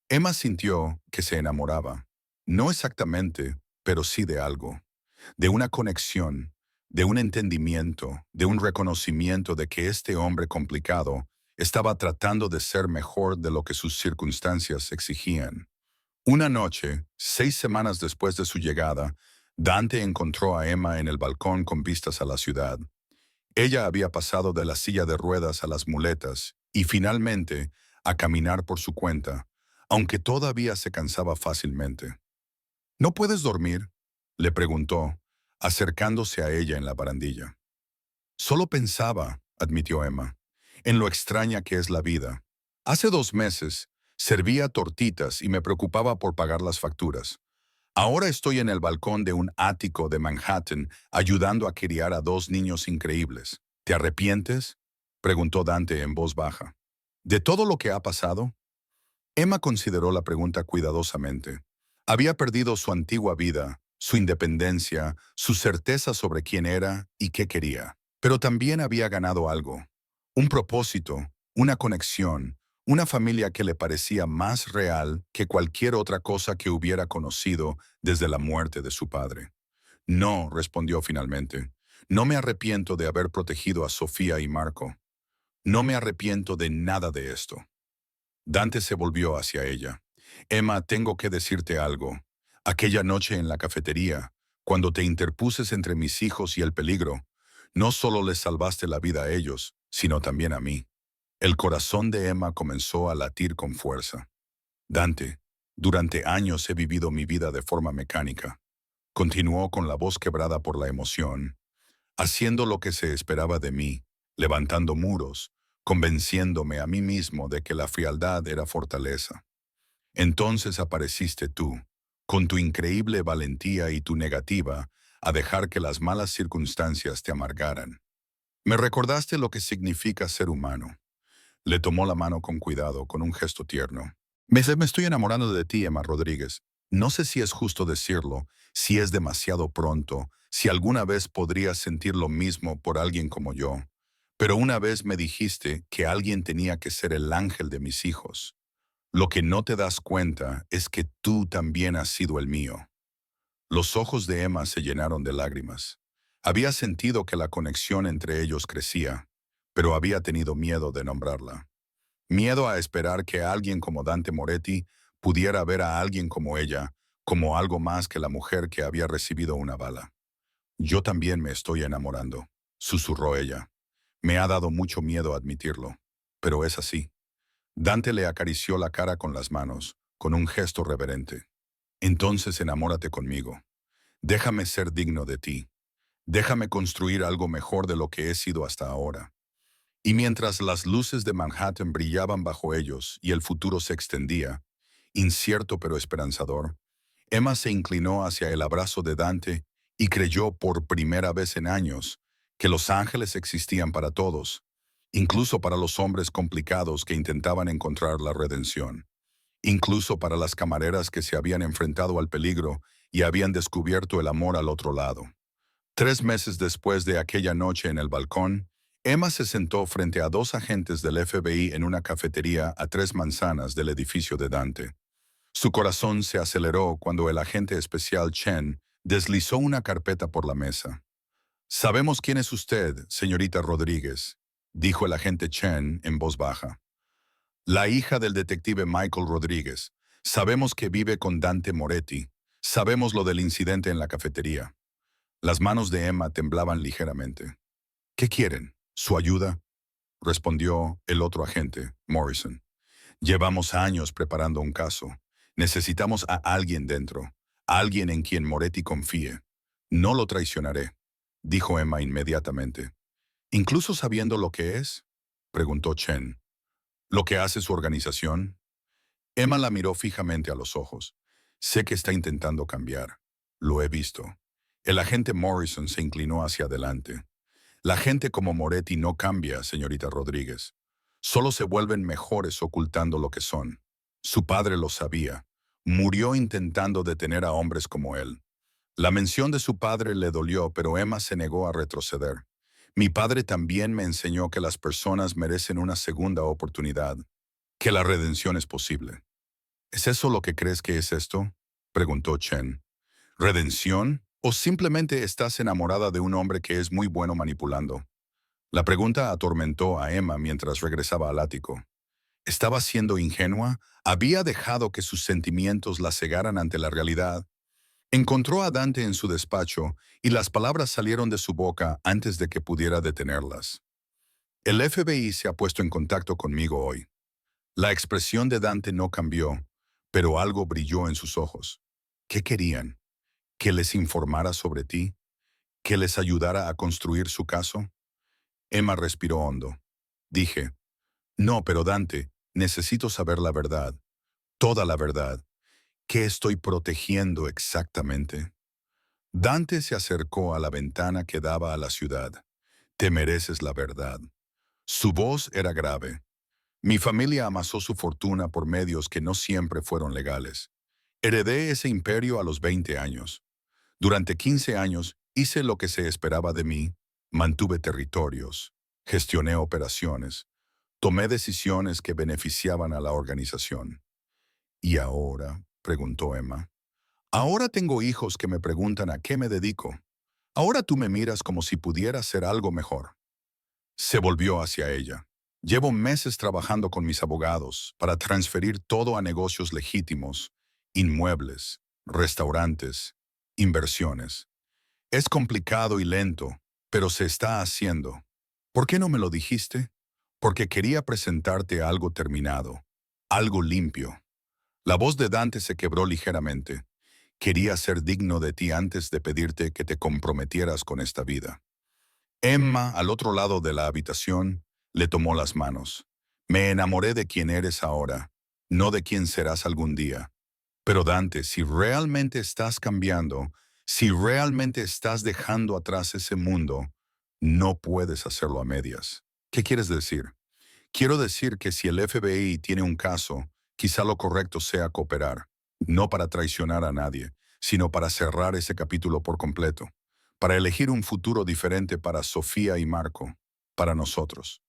Emma sintió que se enamoraba, no exactamente, pero sí de algo, de una conexión, de un entendimiento, de un reconocimiento de que este hombre complicado estaba tratando de ser mejor de lo que sus circunstancias exigían. Una noche, 6 semanas después de su llegada, Dante encontró a Emma en el balcón con vistas a la ciudad. Ella había pasado de la silla de ruedas a las muletas y finalmente a caminar por su cuenta, aunque todavía se cansaba fácilmente. ¿No puedes dormir?, le preguntó, acercándose a ella en la barandilla. Solo pensaba, admitió Emma, en lo extraña que es la vida. Hace 2 meses servía tortitas y me preocupaba por pagar las facturas. Ahora estoy en el balcón de un ático de Manhattan ayudando a criar a 2 niños increíbles. ¿Te arrepientes?, preguntó Dante en voz baja. ¿De todo lo que ha pasado? Emma consideró la pregunta cuidadosamente. Había perdido su antigua vida, su independencia, su certeza sobre quién era y qué quería. Pero también había ganado algo. Un propósito, una conexión, una familia que le parecía más real que cualquier otra cosa que hubiera conocido desde la muerte de su padre. No, respondió finalmente. No me arrepiento de haber protegido a Sofía y Marco. No me arrepiento de nada de esto. Dante se volvió hacia ella. Emma, tengo que decirte algo. Aquella noche en la cafetería, cuando te interpuses entre mis hijos y el peligro, no solo les salvaste la vida a ellos, sino también a mí. El corazón de Emma comenzó a latir con fuerza. Dante, durante años he vivido mi vida de forma mecánica. Continuó con la voz quebrada por la emoción, haciendo lo que se esperaba de mí, levantando muros, convenciéndome a mí mismo de que la frialdad era fortaleza. Entonces apareciste tú, con tu increíble valentía y tu negativa a dejar que las malas circunstancias te amargaran. Me recordaste lo que significa ser humano. Le tomó la mano con cuidado, con un gesto tierno. Me estoy enamorando de ti, Emma Rodríguez. No sé si es justo decirlo, si es demasiado pronto, si alguna vez podrías sentir lo mismo por alguien como yo. Pero una vez me dijiste que alguien tenía que ser el ángel de mis hijos. Lo que no te das cuenta es que tú también has sido el mío. Los ojos de Emma se llenaron de lágrimas. Había sentido que la conexión entre ellos crecía, pero había tenido miedo de nombrarla. Miedo a esperar que alguien como Dante Moretti pudiera ver a alguien como ella, como algo más que la mujer que había recibido una bala. Yo también me estoy enamorando, susurró ella. Me ha dado mucho miedo admitirlo, pero es así. Dante le acarició la cara con las manos, con un gesto reverente. Entonces enamórate conmigo. Déjame ser digno de ti. Déjame construir algo mejor de lo que he sido hasta ahora. Y mientras las luces de Manhattan brillaban bajo ellos y el futuro se extendía, incierto pero esperanzador, Emma se inclinó hacia el abrazo de Dante y creyó por primera vez en años que los ángeles existían para todos, incluso para los hombres complicados que intentaban encontrar la redención. incluso para las camareras que se habían enfrentado al peligro y habían descubierto el amor al otro lado. 3 meses después de aquella noche en el balcón, Emma se sentó frente a 2 agentes del FBI en una cafetería a 3 manzanas del edificio de Dante. Su corazón se aceleró cuando el agente especial Chen deslizó una carpeta por la mesa. «Sabemos quién es usted, señorita Rodríguez», dijo el agente Chen en voz baja. «La hija del detective Michael Rodríguez. Sabemos que vive con Dante Moretti. Sabemos lo del incidente en la cafetería». Las manos de Emma temblaban ligeramente. «¿Qué quieren? ¿Su ayuda?», respondió el otro agente, Morrison. «Llevamos años preparando un caso. Necesitamos a alguien dentro, alguien en quien Moretti confíe. No lo traicionaré», dijo Emma inmediatamente. «¿Incluso sabiendo lo que es?», preguntó Chen. «¿Lo que hace su organización?». Emma la miró fijamente a los ojos. «Sé que está intentando cambiar. Lo he visto». El agente Morrison se inclinó hacia adelante. «La gente como Moretti no cambia, señorita Rodríguez. Solo se vuelven mejores ocultando lo que son. Su padre lo sabía. Murió intentando detener a hombres como él. La mención de su padre le dolió, pero Emma se negó a retroceder. «Mi padre también me enseñó que las personas merecen una segunda oportunidad, que la redención es posible». «¿Es eso lo que crees que es esto?», preguntó Chen. «¿Redención? ¿O simplemente estás enamorada de un hombre que es muy bueno manipulando?». La pregunta atormentó a Emma mientras regresaba al ático. ¿Estaba siendo ingenua? ¿Había dejado que sus sentimientos la cegaran ante la realidad? Encontró a Dante en su despacho y las palabras salieron de su boca antes de que pudiera detenerlas. «El FBI se ha puesto en contacto conmigo hoy». La expresión de Dante no cambió, pero algo brilló en sus ojos. «¿Qué querían? ¿Que les informara sobre ti? ¿Que les ayudara a construir su caso?». Emma respiró hondo. «Dije, no, pero Dante, necesito saber la verdad, toda la verdad. ¿Qué estoy protegiendo exactamente?». Dante se acercó a la ventana que daba a la ciudad. «Te mereces la verdad». Su voz era grave. «Mi familia amasó su fortuna por medios que no siempre fueron legales. Heredé ese imperio a los 20 años. Durante 15 años hice lo que se esperaba de mí, mantuve territorios, gestioné operaciones, tomé decisiones que beneficiaban a la organización». «¿Y ahora?», preguntó Emma. «Ahora tengo hijos que me preguntan a qué me dedico. Ahora tú me miras como si pudiera hacer algo mejor». Se volvió hacia ella. «Llevo meses trabajando con mis abogados para transferir todo a negocios legítimos, inmuebles, restaurantes, inversiones. Es complicado y lento, pero se está haciendo. ¿Por qué no me lo dijiste?». «Porque quería presentarte algo terminado, algo limpio». La voz de Dante se quebró ligeramente. «Quería ser digno de ti antes de pedirte que te comprometieras con esta vida». Emma, al otro lado de la habitación, le tomó las manos. «Me enamoré de quien eres ahora, no de quien serás algún día. Pero Dante, si realmente estás cambiando, si realmente estás dejando atrás ese mundo, no puedes hacerlo a medias». «¿Qué quieres decir?». «Quiero decir que si el FBI tiene un caso, quizá lo correcto sea cooperar, no para traicionar a nadie, sino para cerrar ese capítulo por completo, para elegir un futuro diferente para Sofía y Marco, para nosotros».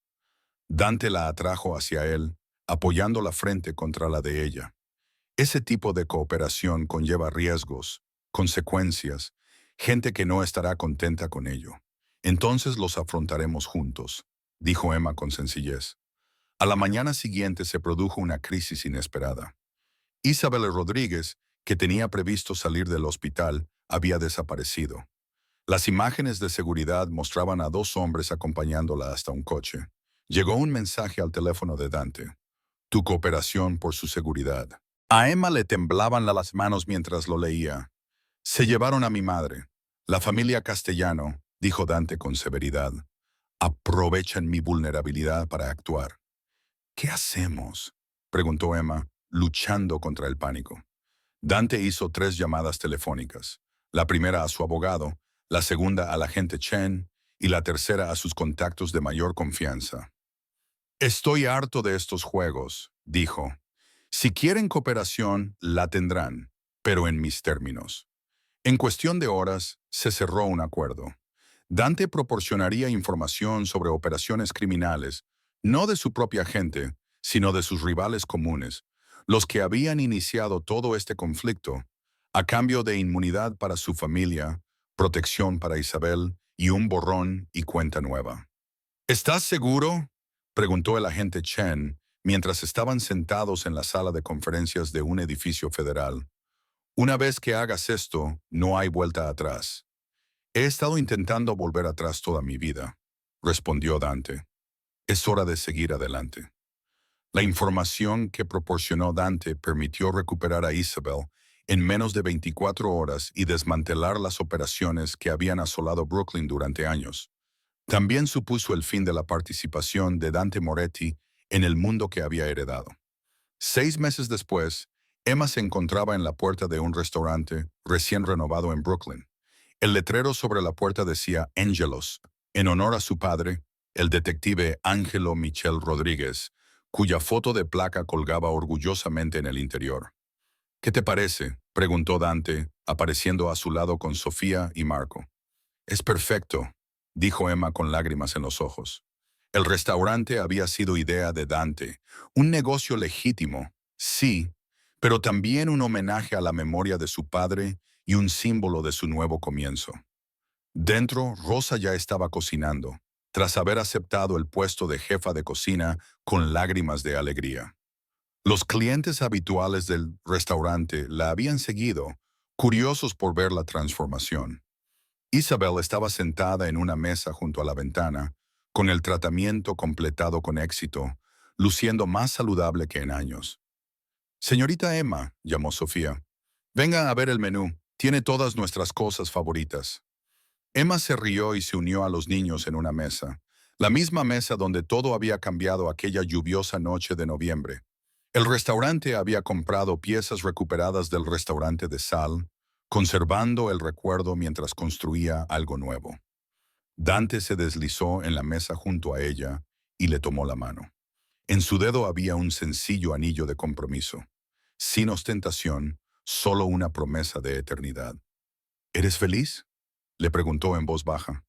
Dante la atrajo hacia él, apoyando la frente contra la de ella. «Ese tipo de cooperación conlleva riesgos, consecuencias, gente que no estará contenta con ello. Entonces los afrontaremos juntos», dijo Emma con sencillez. A la mañana siguiente se produjo una crisis inesperada. Isabel Rodríguez, que tenía previsto salir del hospital, había desaparecido. Las imágenes de seguridad mostraban a 2 hombres acompañándola hasta un coche. Llegó un mensaje al teléfono de Dante. «Tu cooperación por su seguridad». A Emma le temblaban las manos mientras lo leía. «Se llevaron a mi madre. La familia Castellano», dijo Dante con severidad. «Aprovechan mi vulnerabilidad para actuar». «¿Qué hacemos?», preguntó Emma, luchando contra el pánico. Dante hizo 3 llamadas telefónicas. La primera a su abogado, la segunda al agente Chen y la tercera a sus contactos de mayor confianza. «Estoy harto de estos juegos», dijo. Si quieren cooperación, la tendrán, pero en mis términos. En cuestión de horas, se cerró un acuerdo. Dante proporcionaría información sobre operaciones criminales, no de su propia gente, sino de sus rivales comunes, los que habían iniciado todo este conflicto, a cambio de inmunidad para su familia, protección para Isabel y un borrón y cuenta nueva. ¿Estás seguro?, preguntó el agente Chen mientras estaban sentados en la sala de conferencias de un edificio federal. Una vez que hagas esto, no hay vuelta atrás. He estado intentando volver atrás toda mi vida, respondió Dante. Es hora de seguir adelante. La información que proporcionó Dante permitió recuperar a Isabel en menos de 24 horas y desmantelar las operaciones que habían asolado Brooklyn durante años. También supuso el fin de la participación de Dante Moretti en el mundo que había heredado. 6 meses después, Emma se encontraba en la puerta de un restaurante recién renovado en Brooklyn. El letrero sobre la puerta decía Angelos, en honor a su padre, el detective Ángelo Michel Rodríguez, cuya foto de placa colgaba orgullosamente en el interior. ¿Qué te parece?, preguntó Dante, apareciendo a su lado con Sofía y Marco. Es perfecto, dijo Emma con lágrimas en los ojos. El restaurante había sido idea de Dante, un negocio legítimo, sí, pero también un homenaje a la memoria de su padre y un símbolo de su nuevo comienzo. Dentro, Rosa ya estaba cocinando, tras haber aceptado el puesto de jefa de cocina con lágrimas de alegría. Los clientes habituales del restaurante la habían seguido, curiosos por ver la transformación. Isabel estaba sentada en una mesa junto a la ventana, con el tratamiento completado con éxito, luciendo más saludable que en años. Señorita Emma, llamó Sofía, venga a ver el menú, tiene todas nuestras cosas favoritas. Emma se rió y se unió a los niños en una mesa, la misma mesa donde todo había cambiado aquella lluviosa noche de noviembre. El restaurante había comprado piezas recuperadas del restaurante de Sal, conservando el recuerdo mientras construía algo nuevo. Dante se deslizó en la mesa junto a ella y le tomó la mano. En su dedo había un sencillo anillo de compromiso. Sin ostentación, solo una promesa de eternidad. ¿Eres feliz?, le preguntó en voz baja.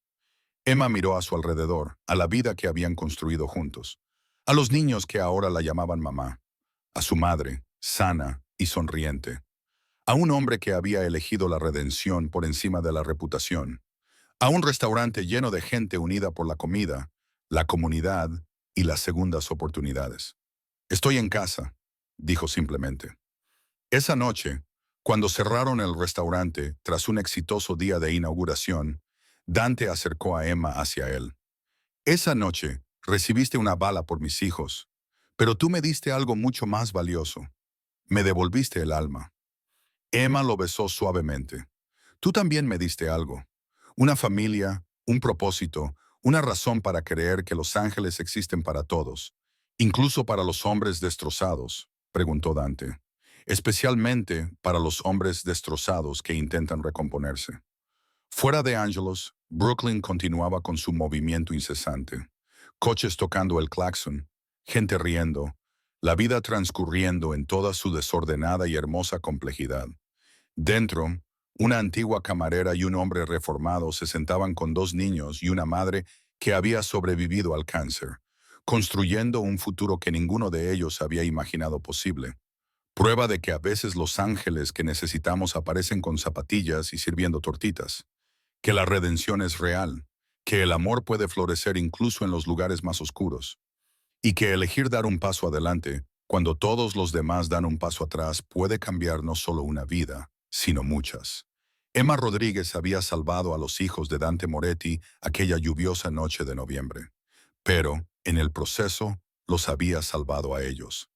Emma miró a su alrededor, a la vida que habían construido juntos, a los niños que ahora la llamaban mamá, a su madre, sana y sonriente, a un hombre que había elegido la redención por encima de la reputación, a un restaurante lleno de gente unida por la comida, la comunidad y las segundas oportunidades. Estoy en casa, dijo simplemente. Esa noche, cuando cerraron el restaurante tras un exitoso día de inauguración, Dante acercó a Emma hacia él. Esa noche recibiste una bala por mis hijos, pero tú me diste algo mucho más valioso. Me devolviste el alma. Emma lo besó suavemente. Tú también me diste algo. Una familia, un propósito, una razón para creer que los ángeles existen para todos, incluso para los hombres destrozados, preguntó Dante. Especialmente para los hombres destrozados que intentan recomponerse. Fuera de Angelos, Brooklyn continuaba con su movimiento incesante. Coches tocando el claxon, gente riendo, la vida transcurriendo en toda su desordenada y hermosa complejidad. Dentro, una antigua camarera y un hombre reformado se sentaban con 2 niños y una madre que había sobrevivido al cáncer, construyendo un futuro que ninguno de ellos había imaginado posible. Prueba de que a veces los ángeles que necesitamos aparecen con zapatillas y sirviendo tortitas. Que la redención es real, que el amor puede florecer incluso en los lugares más oscuros, y que elegir dar un paso adelante, cuando todos los demás dan un paso atrás, puede cambiar no solo una vida, sino muchas. Emma Rodríguez había salvado a los hijos de Dante Moretti aquella lluviosa noche de noviembre, pero, en el proceso, los había salvado a ellos.